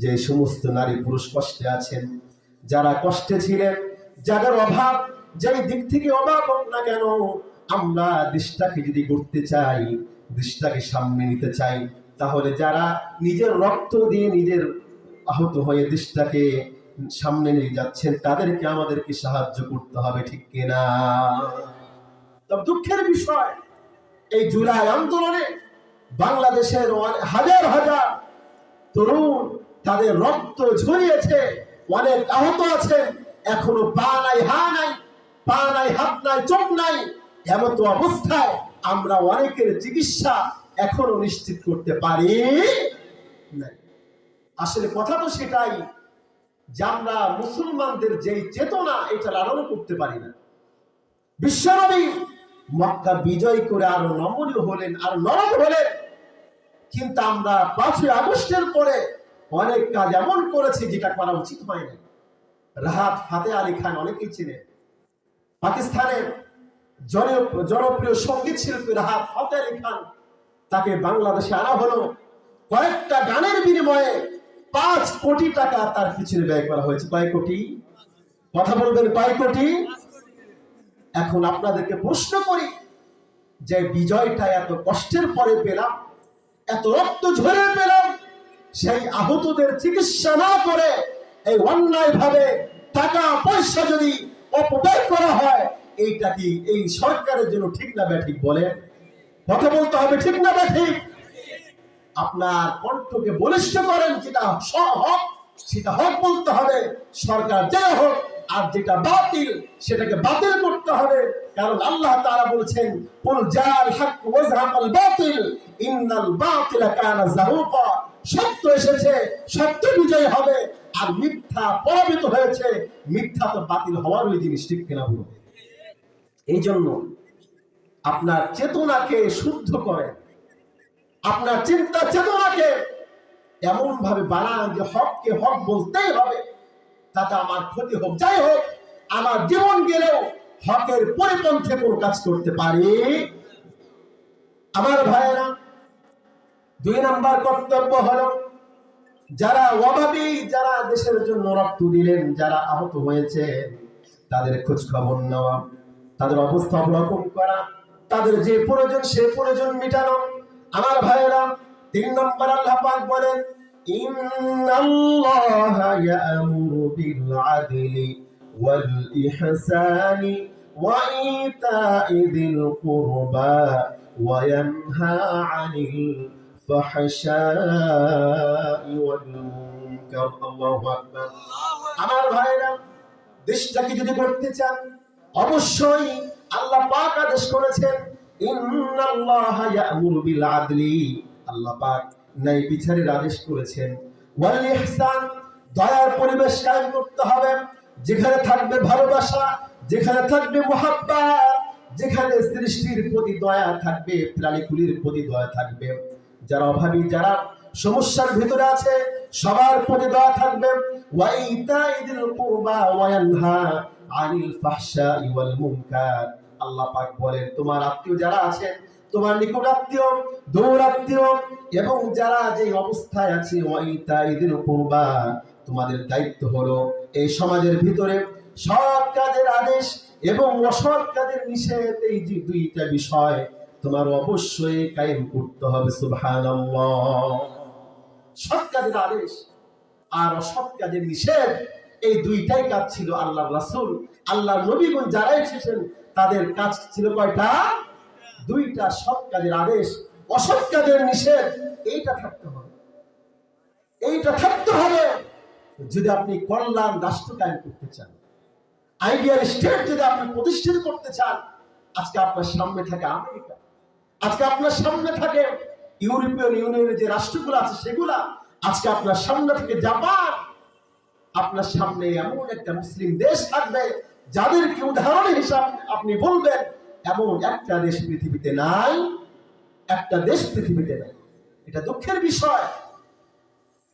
যে সমস্ত নারী পুরুষ কষ্টে আছেন, যারা কষ্টে ছিলেন, যাদের অভাব যেই দিক থেকে অভাব হোক না কেন, আমরা দেশটাকে যদি গড়তে চাই, দেশটাকে সামনে নিতে চাই, তাহলে যারা নিজের রক্ত দিয়ে নিজের আহত হয়ে দেশটাকে সামনে নিয়ে যাচ্ছেন, তাদেরকে আমাদেরকে সাহায্য করতে হবে, ঠিক কিনা? তবে দুঃখের বিষয়, এই জুলাই আন্দোলনে বাংলাদেশের হাজার হাজার তরুণ তাদের রক্ত ঝরিয়েছে, অনেক আহত আছেন, এখনো পা নাই, হাত নাই, চোখ নাই, এমন তো অবস্থায় আমরা অনেকের চিকিৎসা এখনো নিশ্চিত করতে পারি না। আসলে কথা তো সেটাই যে আমরা মুসলমানদের যেই চেতনা, এটা লালন করতে পারি না। বিশ্বনবী মক্কা বিজয় করে আরো নমনীয় হলেন, আর নরম হলেন, কিন্তু আমরা 5ই আগস্টের পরে অনেক কাজ এমন করেছি যেটা করা উচিত হয়নি। রাহাত ফাতে আলী খান অনেকেই চিনেন, পাকিস্তানের জনপ্রিয় সঙ্গীত শিল্পী রাহাত ফাতে আলী খান, তাকে বাংলাদেশে আনা হলো, কয়েকটা গানের বিনিময়ে 5 কোটি টাকা তার পিছনে ব্যয় করা হয়েছে। কয় কোটি? কথা বলবেন, কয় কোটি? এখন আপনাদেরকে প্রশ্ন করি, যে বিজয়টা এত কষ্টের পরে পেলাম, এত রক্ত ঝরে পেলাম, সেই আহতদের চিকিৎসা না করে এই অন্যায় ভাবে টাকা পয়সা যদি অপব্যয় করা হয়, এইটা কি এই সরকারের জন্য ঠিক না ব্যাঠিক? বলেন, কথা বলতে হবে, ঠিক না ব্যাঠিক? আপনার কণ্ঠকে বলিষ্ঠ করেন, যেটা হক সেটা হক বলতে হবে, সরকার যাই হোক, আর যেটা বাতিল সেটাকে বাতিল করতে হবে। কারণ আল্লাহ তাআলা বলেছেন, কুল জাআল হক ওয়া যাহাকাল বাতিল ইন্নাল বাতিলা কানা যাহুকা, সত্য এসেছে, সত্য বিজয় হবে, আর মিথ্যা পরাজিত হয়েছে। মিথ্যা তো বাতিল হওয়ারই জিনিস, ঠিক কিনা বলুন? এই জন্য আপনার চেতনাকে শুদ্ধ করেন, আপনার চিন্তা চেতনাকে এমন ভাবে বানান যে হককে হক বলতেই হবে, তাতে আমার ক্ষতি হোক, যাই হোক, আমার জীবন গেলেও হকের পরিপন্থে কোন কাজ করতে পারি। আমার ভাইয়েরা, দুই নাম্বার কর্তব্য হলো যারা অভাবী, যারা দেশের জন্য রক্ত দিলেন, যারা আহত হয়েছে তাদের খোঁজ খবর নেওয়া, তাদের অবস্থা অবলোকন করা, তাদের যে প্রয়োজন সে প্রয়োজন মেটানো। আমার ভাইয়েরা, তিন নম্বর আল্লাহ পাক বলেন ইন্নাল্লাহা ইয়া'মুরু বিল আদলি ওয়াল ইহসানি ওয়া ইতা'i যিল কুরবা ওয়া ইয়ানহা আনিল ফাহশাই ওয়াল মুনকার। আল্লাহু আকবার। আমার ভাইয়েরা, দেশটাকে যদি করতে চান অবশ্যই আল্লাহ পাক আদেশ করেছেন ইন্নাল্লাহা ইয়া'মুরু বিল আদলি, আল্লাহ পাক ন্যায় বিচারের আদেশ করেছেন, ওয়াল ইহসান, দয়ার পরিবেশ কায়েম করতে হবে, যেখানে থাকবে ভালোবাসা, যেখানে থাকবে মুহাব্বত, যেখানে সৃষ্টির প্রতি দয়া থাকবে, প্রাণীকুলের প্রতি দয়া থাকবে, যারা অভাবী, যারা সমস্যার ভিতরে আছে সবার প্রতি দয়া থাকবে, ওয়া ইতা'i যিল কুরবা ওয়া ইয়ানহা আনিল ফাহশাই ওয়াল মুনকার। আল্লাহ পাক বলেন তোমার আত্মীয় যারা আছেন, তোমার নিকট আত্মীয়, দূর আত্মীয় এবং যারা যে অবস্থায় আছে, ওয়া ইতা'i যিল কুরবা, তোমাদের দায়িত্ব হলো এই সমাজের ভিতরে সৎ কাজের আদেশ এবং অসৎ কাজের নিষেধ, এই যে দুইটা বিষয় তোমার অবশ্যই কায়েম করতে হবে। সুবহানাল্লাহ। সৎ কাজের আদেশ আর অসৎ কাজের নিষেধ, এই দুইটাই কাজ ছিল আল্লাহর রাসূল, আল্লাহর নবীগণ যারা এসেছেন তাদের কাজ ছিল কয়টা? দুইটা। সৎ কাজের আদেশ, অসৎ কাজের নিষেধ, এইটা থাকতে হবে, এইটা থাকতে হবে। যদি আপনি কল্যাণ রাষ্ট্র কায়েম করতে চান, আইডিয়াল স্টেট যদি আপনি প্রতিষ্ঠিত করতে চান, আজকে আপনার সামনে থাকে আমেরিকা, আজকে আপনার সামনে থাকে ইউরোপিয়ান ইউনিয়নের যে রাষ্ট্রগুলো আছে সেগুলা, আজকে আপনার সামনে থেকে জাপান, আপনার সামনে এমন একটা মুসলিম দেশ থাকবে যাদেরকে উদাহরণ হিসাবে আপনি বলবেন এমন একটা দেশ পৃথিবীতে নাই, একটা দেশ পৃথিবীতে নাই। এটা দুঃখের বিষয়।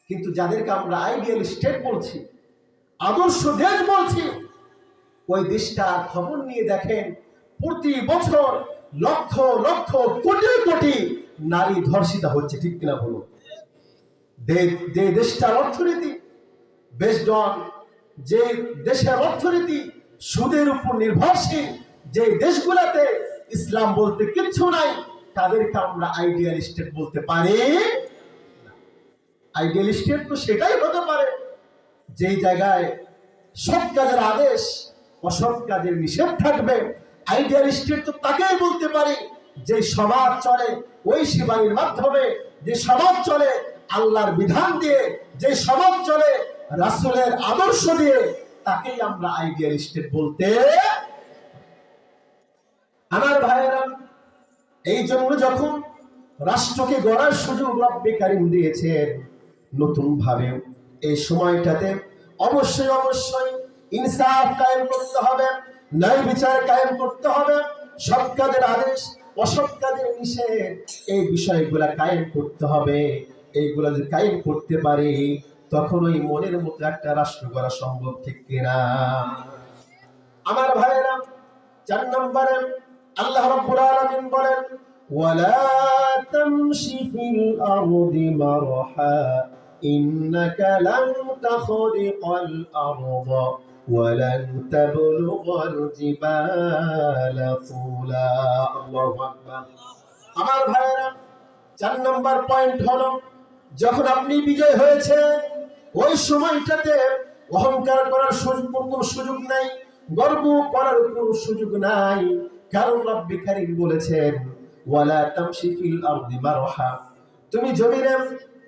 কিন্তু যাদেরকে আমরা আইডিয়াল স্টেট বলছি, আদর্শ দেশ বলছি, ওই দেশটার খবর নিয়ে দেখেন প্রতি বছর লক্ষ লক্ষ কোটি কোটি নারী ধর্ষিতা হচ্ছে, ঠিক কিনা বলুন? যে দেশটার অর্থনীতি বেসড অন, যে দেশের অর্থনীতি সুদের উপর নির্ভরশীল, যে দেশগুলোতে ইসলাম বলতে কিচ্ছু নাই, তাদেরকে আমরা আইডিয়াল স্টেট বলতে পারি? আইডিয়াল স্টেট তো সেটাই হতে পারে যেই জায়গায় সৎ কাজের আদেশ, অসৎ কাজের নিষেধ থাকবে। আইডিয়াল স্টেট তো তাকেই বলতে পারি যে সমাজ চলে ঐশী বাণীর মাধ্যমে, যে সমাজ চলে আল্লাহর বিধান দিয়ে, যে সমাজ চলে রাসূলের আদর্শ দিয়ে, তাকেই আমরা আইডিয়াল স্টেট বলতে। আমার ভাইয়েরা, এই জন্য যখন রাষ্ট্রকে গড়ার সুযোগ রব্বে কারীম দিয়েছেন নতুন ভাবে, এই সময়টাতে অবশ্যই অবশ্যই ইনসাফ কায়েম করতে হবে, ন্যায় বিচার কায়েম করতে হবে, সৎ কাজের আদেশ, অসৎ কাজের নিষেধ, এই বিষয়গুলা কায়েম করতে হবে। এইগুলা যদি কায়েম করতে পারি তখন ওই মনের মতো একটা রাষ্ট্র গড়া সম্ভব, ঠিক কিনা? আমার ভাইয়েরা, 4 নম্বরে আল্লাহ রাব্বুল আলামিন বলেন ওয়ালা তামশি ফিল আরদি মারহা ইন্নাকা লান তাখরিকাল আরদা ওয়ালান তাবলুগাল জিবালা তুলা। আল্লাহু আকবার। আমার ভাইয়েরা, 4 নম্বর পয়েন্ট হলো যখন আপনি বিজয় হয়েছে ওই সময়টাতে অহংকার করার কোনো সুযোগ নাই, গর্ব করার কোনো সুযোগ নাই। কারণ রব্বে কারীম বলেছেন ওয়ালা তামশি ফিল আরদি মারহা, তুমি জমিনে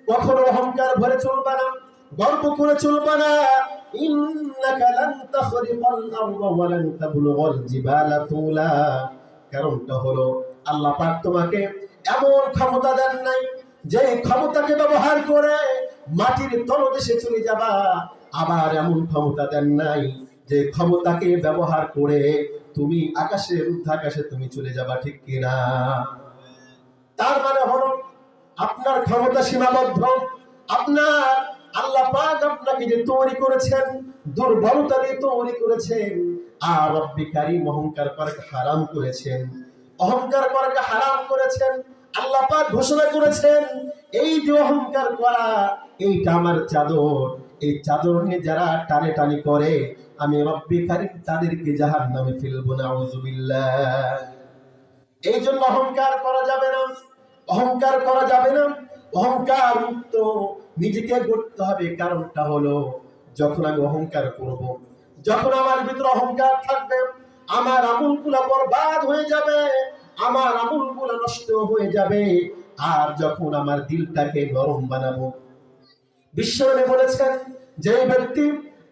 কখনো অহংকার ভরে চলবা না, গর্ব করে চলবা না। ইন্নাকা লান তাখরিকাল আরদা ওয়া লান তাবলুগাল জিবালা তুলা। কারণটা হলো আল্লাহ পাক তোমাকে এমন ক্ষমতা দেন নাই যে ক্ষমতাকে ব্যবহার করে মাটির তলদেশে চলে যাবা, আবার এমন ক্ষমতা দেন নাই যে ক্ষমতাকে ব্যবহার করে তুমি আকাশে, ঊর্ধ্বাকাশে তুমি চলে যাবা, ঠিক কিনা? তার মানে হলো আপনার ক্ষমতা সীমাবদ্ধ। আপনার আল্লাহ পাক আপনাকে যে তৈরি করেছেন দুর্বলতা দিয়ে তৈরি করেছেন, আর রব্বে কারীম অহংকার করাকে হারাম করেছেন, অহংকার করাকে হারাম করেছেন। আল্লাহ পাক ঘোষণা করেছেন, এই যে অহংকার করা, এইটা আমার চাদর, এই চাদর নিয়ে যারা টানে টানি করে আমি রব্বি কারীম তাদেরকে জাহান্নামে ফেলবো, নাউযুবিল্লাহ। এই জন্য অহংকার করা যাবে না, অহংকার করা যাবে না। অহংকার মুক্ত নিজেকে গড়তে হবে। কারণটা হলো, যখন আমি অহংকার করব, যখন আমার ভিতরে অহংকার থাকবে, আমার আমলগুলো বরবাদ হয়ে যাবে, আমার আমলগুলো নষ্ট হয়ে যাবে। আর যখন আমার দিলটাকে নরম বানাবো, বিশ্বনবী বলেছেন, যে ব্যক্তি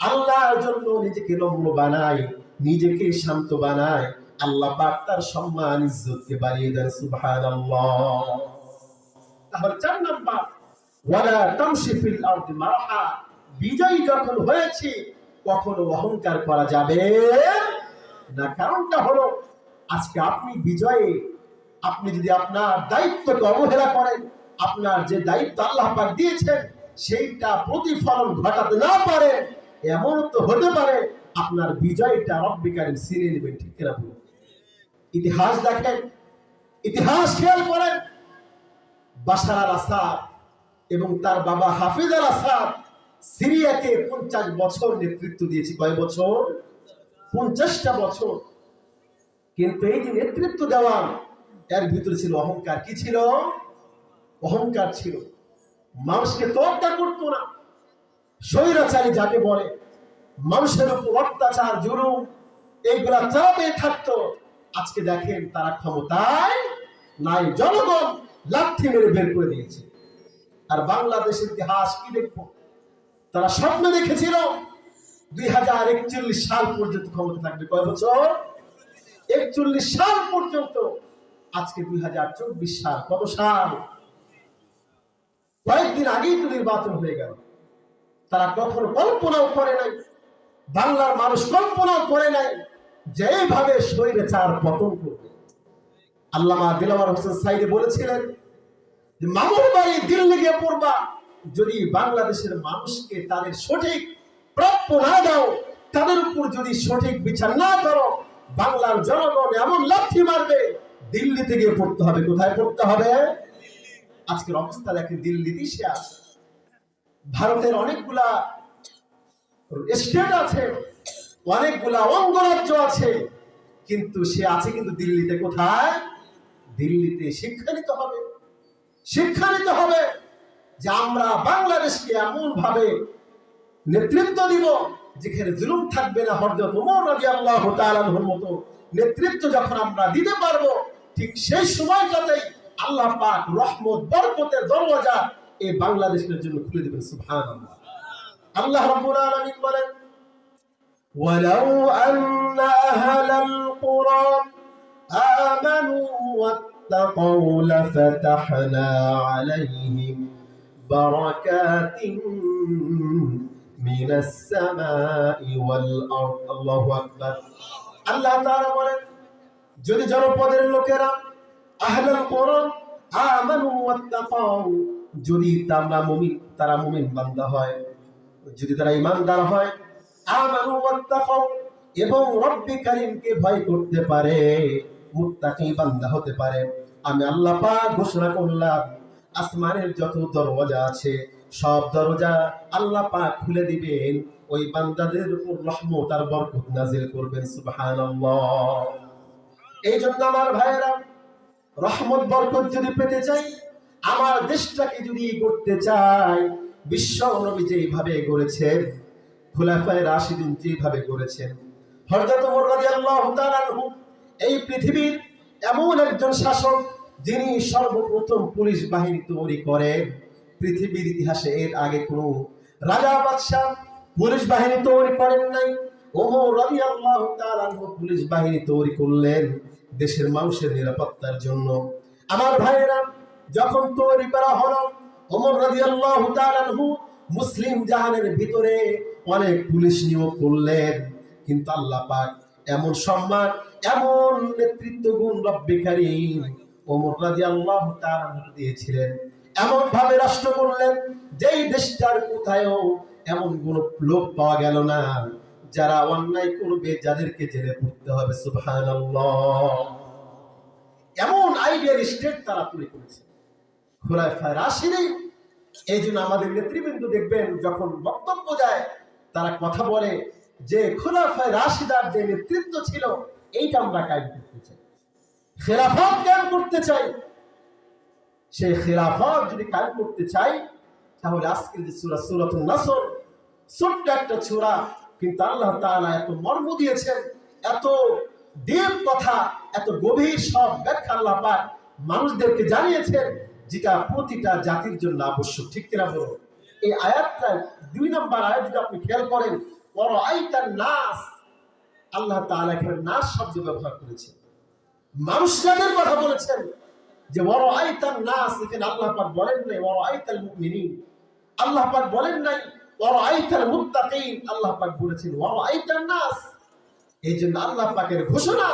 আল্লাহর জন্য নিজেকে নম্র বানায়, নিজেকে শান্ত বানায়, আল্লাহ পাক তার সম্মান ইজ্জতকে বাড়িয়ে দেন। সুবহানাল্লাহ। তাহলে 4 নাম্বার, ওয়ালা তামশি ফিল আরদি মারহা। বিজয়ী যখন হয়েছি, কখনো অহংকার করা যাবে না। কারণটা হলো, আজকে আপনি বিজয়ে, আপনি যদি আপনার দায়িত্বকে অবহেলা করেন, আপনার যে দায়িত্ব আল্লাহ পাক দিয়েছেন সেইটা প্রতিফলন ঘটাতে না পারে, এমন তো হতে পারে আপনার বিজয়টা রব্বি কারীম ছিনিয়ে নেবেন। ঠিক কিনা বলুন? ইতিহাস দেখেন, ইতিহাস খেয়াল করেন। বাশার আল আসাদ এবং তার বাবা হাফিজ আল আসাদ সিরিয়াকে 50 বছর নেতৃত্ব দিয়েছে। কয় বছর? 50টা বছর। কিন্তু এই যে নেতৃত্ব দেওয়া, এর ভিতরে ছিল অহংকার। কি ছিল? অহংকার ছিল। মানুষকে তোয়াক্কা করতো না। স্বৈরাচারী যাকে বলে, মানুষের উপর অত্যাচার, জুলুম, এইগুলা চালাতে থাকতো। আজকে দেখেন তারা ক্ষমতায় নাই, জনগণ লাথি মেরে বের করে দিয়েছে। আর বাংলাদেশের ইতিহাস কি দেখবো? তারা স্বপ্ন দেখেছিল 2041 সাল পর্যন্ত ক্ষমতা থাকবে। কয় বছর? 41 সাল পর্যন্ত। আজকে 2024 সাল। কত সাল? কয়েকদিন আগেই তো নির্বাচন হয়ে গেল। তারা কখনো কল্পনাও করে নাই, বাংলার মানুষ কল্পনাও করে নাই যে এইভাবে স্বৈরাচার পতন করবে। আল্লামা দিলওয়ার হোসেন সাইদি বলেছিলেন যে মামুর বাড়ি দিল্লি গিয়ে পড়বা, যদি বাংলাদেশের মানুষকে তাদের সঠিক প্রাপ্য না দাও, তাদের উপর যদি সঠিক বিচার না করো, বাংলার জনগণ এমন লাথি মারবে, দিল্লিতে গিয়ে পড়তে হবে। কোথায় পড়তে হবে? আজকের অবস্থা দেখেন, দিল্লিতে সে আছে। ভারতের অনেকগুলা স্টেট আছে, অনেকগুলা অঙ্গরাজ্য আছে, কিন্তু সে আছে কিন্তু দিল্লিতে। কোথায়? দিল্লিতে। শিক্ষা নিতে হবে, শিক্ষা নিতে হবে যে আমরা বাংলাদেশকে এমন ভাবে নেতৃত্ব দিব যেখানে জুলুম থাকবে না। হযরত ওমর রাদিয়াল্লাহু তাআলা আনহুর মতো নেতৃত্ব যখন আমরা দিতে পারবো, ঠিক সেই সময়টাতেই আল্লাহ পাক রহমত, বরকতের দরওয়াজা এই বাংলাদেশের জন্য খুলে দিবেন। সুবহানাল্লাহ। আল্লাহ রাব্বুল আলামিন বলেন, ওয়ালাউ আন্না আহলাল কুরা আমানু ওয়াত্তাকাউ লাফাতাহনা আলাইহিম বারাকাতিন মিনাস সামাই ওয়াল আরদ। আল্লাহু আকবার। আল্লাহ তাআলা বলেন, যদি জনপদের লোকেরা আহলাল কুরআন আমানু ওয়াত্তাকাউ, যদি তারা মুমিন বান্দা হয়, যদি তারা ঈমানদার হয়, আমানু ওয়াত্তাকাউ, এবং রব্বি কারীমকে ভয় করতে পারে, মুত্তাকি বান্দা হতে পারে, আমি আল্লাহ পাক ঘোষণা করলাম আসমানের যত দরওয়াজা আছে সব দরজা আল্লাহ পাক খুলে দিবেন, ওই বান্দাদের উপর রহমত আর বরকত নাযিল করবেন। সুবহানাল্লাহ। এই জন্য আমার ভাইয়েরা, রহমত বরকত যদি পেতে চাই, আমার দেশটাকে যদি করতে চাই, বিশ্ব নবী যেভাবে গড়েছেন, খুলাফায়ে রাশিদুন যেভাবে গড়েছেন, হযরত ওমর রাদিয়াল্লাহু তাআলা আনহু এই পৃথিবীর এমন একজন শাসক যিনি সর্বপ্রথম পুলিশ বাহিনী তৈরি করেন। পৃথিবীর ইতিহাসে এর আগে কোনো রাজা বাদশা পুলিশ বাহিনী তৈরি করেন নাই। ওমর রাদিয়াল্লাহু তাআলা আনহু পুলিশ বাহিনী তৈরি করলেন দেশের মানুষের নিরাপত্তার জন্য। আমার ভাইয়েরা, যখন তৈরি করা হলো, ওমর রাদিয়াল্লাহু তাআলা আনহু মুসলিম জাহানের ভিতরে অনেক পুলিশ নিয়োগ করলেন, কিন্তু আল্লাহ পাক এমন সম্মান, এমন নেতৃত্ব গুণ রব্বে কারীম ওমর রাদিয়াল্লাহু তাআলা আনহু দিয়েছিলেন। এমন ভাবে রাষ্ট্র করলেন যেই দেশটার কোথায়ও এমন কোন লোক পাওয়া গেল না যারা অন্যায় করবে, যাদেরকে জেলে পড়তে হবে। সুবহানাল্লাহ। এমন আইডিয়ার স্টেট তারা তৈরি করেছে খোলাফায়ে রাশিদিন। এই জন্য আমাদের নেতৃবৃন্দ দেখবেন যখন বক্তব্য দেয় তারা কথা বলে যে খোলাফায়ে রাশিদার যে নেতৃত্ব ছিল এইটা আমরা কায়েম করতে চাই, খেলাফত কায়েম করতে চাই। সেই খেলাফত যদি কায়েম করতে চাই তাহলে আজকের যে সূরা সূরাতুন নাসর, ছোট্ট একটা সূরা, কিন্তু আল্লাহ তাআলা এত মর্ম দিয়েছেন, এত ডিপ কথা, এত গভীর সব ব্যাখ্যা আল্লাহ পাক মানুষদেরকে জানিয়েছেন, যেটা প্রতিটা জাতির জন্য আবশ্যক। ঠিক কিনা বলুন? এই আয়াতটা 2 নম্বর আয়াত যদি আপনি খেয়াল করেন, ওয়ারাআইতান নাস, আল্লাহ তাআলা এখানে নাস শব্দ ব্যবহার করেছেন, মানুষদের কথা বলেছেন। যে ওয়ারাআইতান নাস, এখানে আল্লাহ পাক বলেন নাই ওয়ারাআইতাল মুমিনিন, আল্লাহ পাক বলেন নাই ওয়ারাআইতাল মুত্তাকিন, আল্লাহ পাক বলেছেন ওয়ারাআইতান নাস। এই জন্য আল্লাহ পাকের ঘোষণা,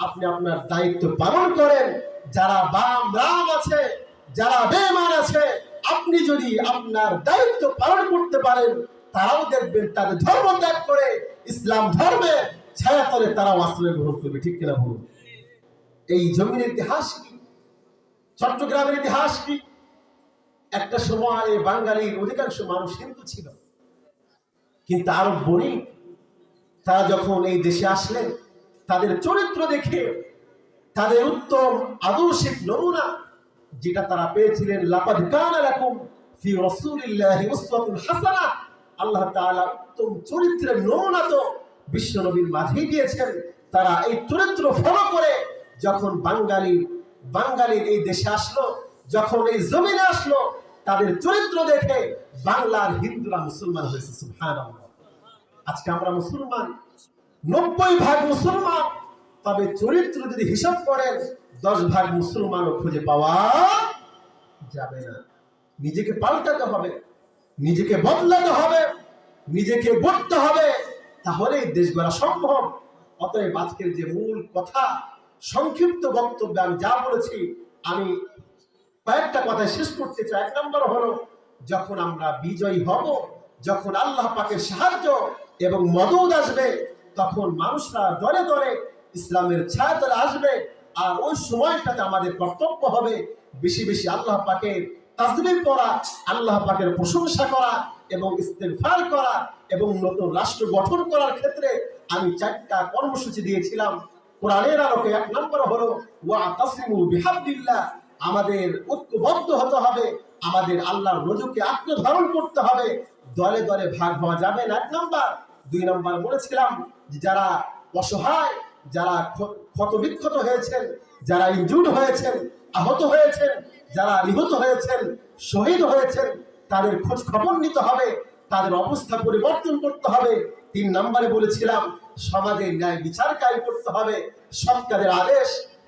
আপনি আপনার দায়িত্ব পালন করেন। যারা বাম রাম আছে, যারা বেঈমান আছে, আপনি যদি আপনার দায়িত্ব পালন করতে পারেন, তারাও দেখবেন তাদের ধর্ম ত্যাগ করে ইসলাম ধর্মে ছায়াতলে তারাও আশ্রয় গ্রহণ করবে। ঠিক কিনা বলুন? এই জমিনের ইতিহাস কি, চট্টগ্রামের ইতিহাস কি? একটা সময় বাঙালির অধিকাংশ মানুষ হিন্দু ছিল, কিন্তু আরব বণিক তারা যখন এই দেশে আসলেন, তাদের চরিত্র দেখে, তাদের উত্তম আদর্শিক নমুনা যেটা তারা পেয়েছিলেন, লাকাদ কানা লাকুম ফি রাসূলিল্লাহি উসওয়াতুন হাসানাহ, আল্লাহ তাআলা উত্তম চরিত্রের নমুনা তো বিশ্ব নবীর মাঝেই দিয়েছেন। তারা এই চরিত্র ফলো করে যখন বাঙালির এই দেশে আসলো, যখন এই জমিনে আসলো, তাদের চরিত্র দেখে বাংলার হিন্দুরা মুসলমান হয়েছে। সুবহানাল্লাহ। আজকে আমরা মুসলমান, 90% মুসলমান, তবে চরিত্র যদি হিসাব করেন 10% মুসলমানও খুঁজে পাওয়া যাবে না। নিজেকে পাল্টাতে হবে, নিজেকে বদলাতে হবে, নিজেকে গড়তে হবে, তাহলেই দেশ গড়া সম্ভব। অতএব আজকের যে মূল কথা, সংক্ষিপ্ত বক্তব্যে আমি যা বলেছি, আমি কয়েকটা কথা শেষ করতে চাই। 1 নম্বর হলো, যখন আমরা বিজয়ী হব, যখন আল্লাহ পাকের সাহায্য এবং মদদ আসবে, তখন মানুষরা দলে দলে ইসলামের ছায়াতলে আসবে। আর ওই সময়টাতে আমাদের কর্তব্য হবে বেশি বেশি আল্লাহ পাকের তাসবিহ পড়া, আল্লাহ পাকের প্রশংসা করা এবং ইস্তেগফার করা, এবং নতুন রাষ্ট্র গঠন করার ক্ষেত্রে আমি 4টা কর্মসূচি দিয়েছিলাম কোরআনের আলোকে। 1 নম্বর হলো ওয়াতাসিমু বিহাবলিল্লাহ, আমাদের ঐক্যবদ্ধ হতে হবে, আমাদের আল্লাহর রজুকে আঁকড়ে ধারণ করতে হবে, দলে দলে ভাগ হওয়া যাবে না। 1 নম্বর। 2 নম্বর বলেছিলাম যে যারা অসহায়, যারা ক্ষতবিক্ষত হয়েছেন, যারা ইনজুর্ড হয়েছেন, আহত হয়েছেন, যারা নিহত হয়েছেন, শহীদ হয়েছেন, তাদের খোঁজ খবর নিতে হবে, তাদের অবস্থা পরিবর্তন করতে হবে। 3 নম্বরে বলেছিলাম সমাজে ন্যায় বিচার কায়েম করতে হবে, সৎ কাজের আদেশ,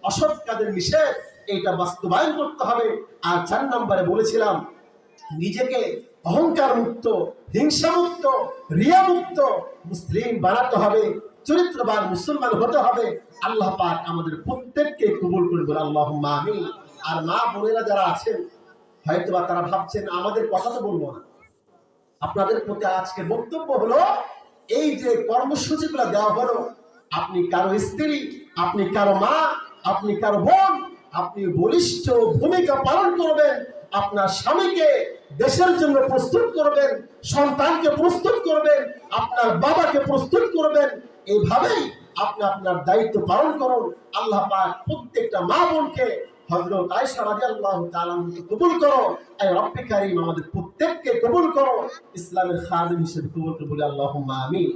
অসৎ কাজের নিষেধ, এইটা বাস্তবায়ন করতে হবে। আর 4 নম্বরে বলেছিলাম নিজেকে অহংকার মুক্ত, হিংসা মুক্ত, রিয়া মুক্ত মুসলিম বানাতে হবে, চরিত্রবান মুসলমান হতে হবে। আল্লাহ পাক আমাদের প্রত্যেককে কবুল করবেন, আল্লাহুম্মা আমিন। আর মা বোনেরা যারা আছেন, হয়তোবা তারা ভাবছেন আমাদের কথা তো বলবো না, আপনাদের প্রতি আজকে বক্তব্য হলো, এই যে কর্মসূচিগুলো দেওয়া হলো, আপনি কারো স্ত্রী, আপনি কারো মা, আপনি কারো বোন, আপনি বলিষ্ঠ ভূমিকা পালন করবেন, আপনার স্বামীকে দেশের জন্য প্রস্তুত করবেন, সন্তানকে প্রস্তুত করবেন, আপনার বাবাকে প্রস্তুত করবেন। এইভাবেই আপনি আপনার দায়িত্ব পালন করুন। আল্লাহ পাক প্রত্যেকটা মা বোনকে হযরত আয়েশা রাদিয়াল্লাহু তাআলা কবুল করো। আয় রব্বে কারীম আমাদের প্রত্যেককে কবুল করো, ইসলামের খাদিম হিসেবে কবুল করো, বলে আল্লাহুম্মা আমিন।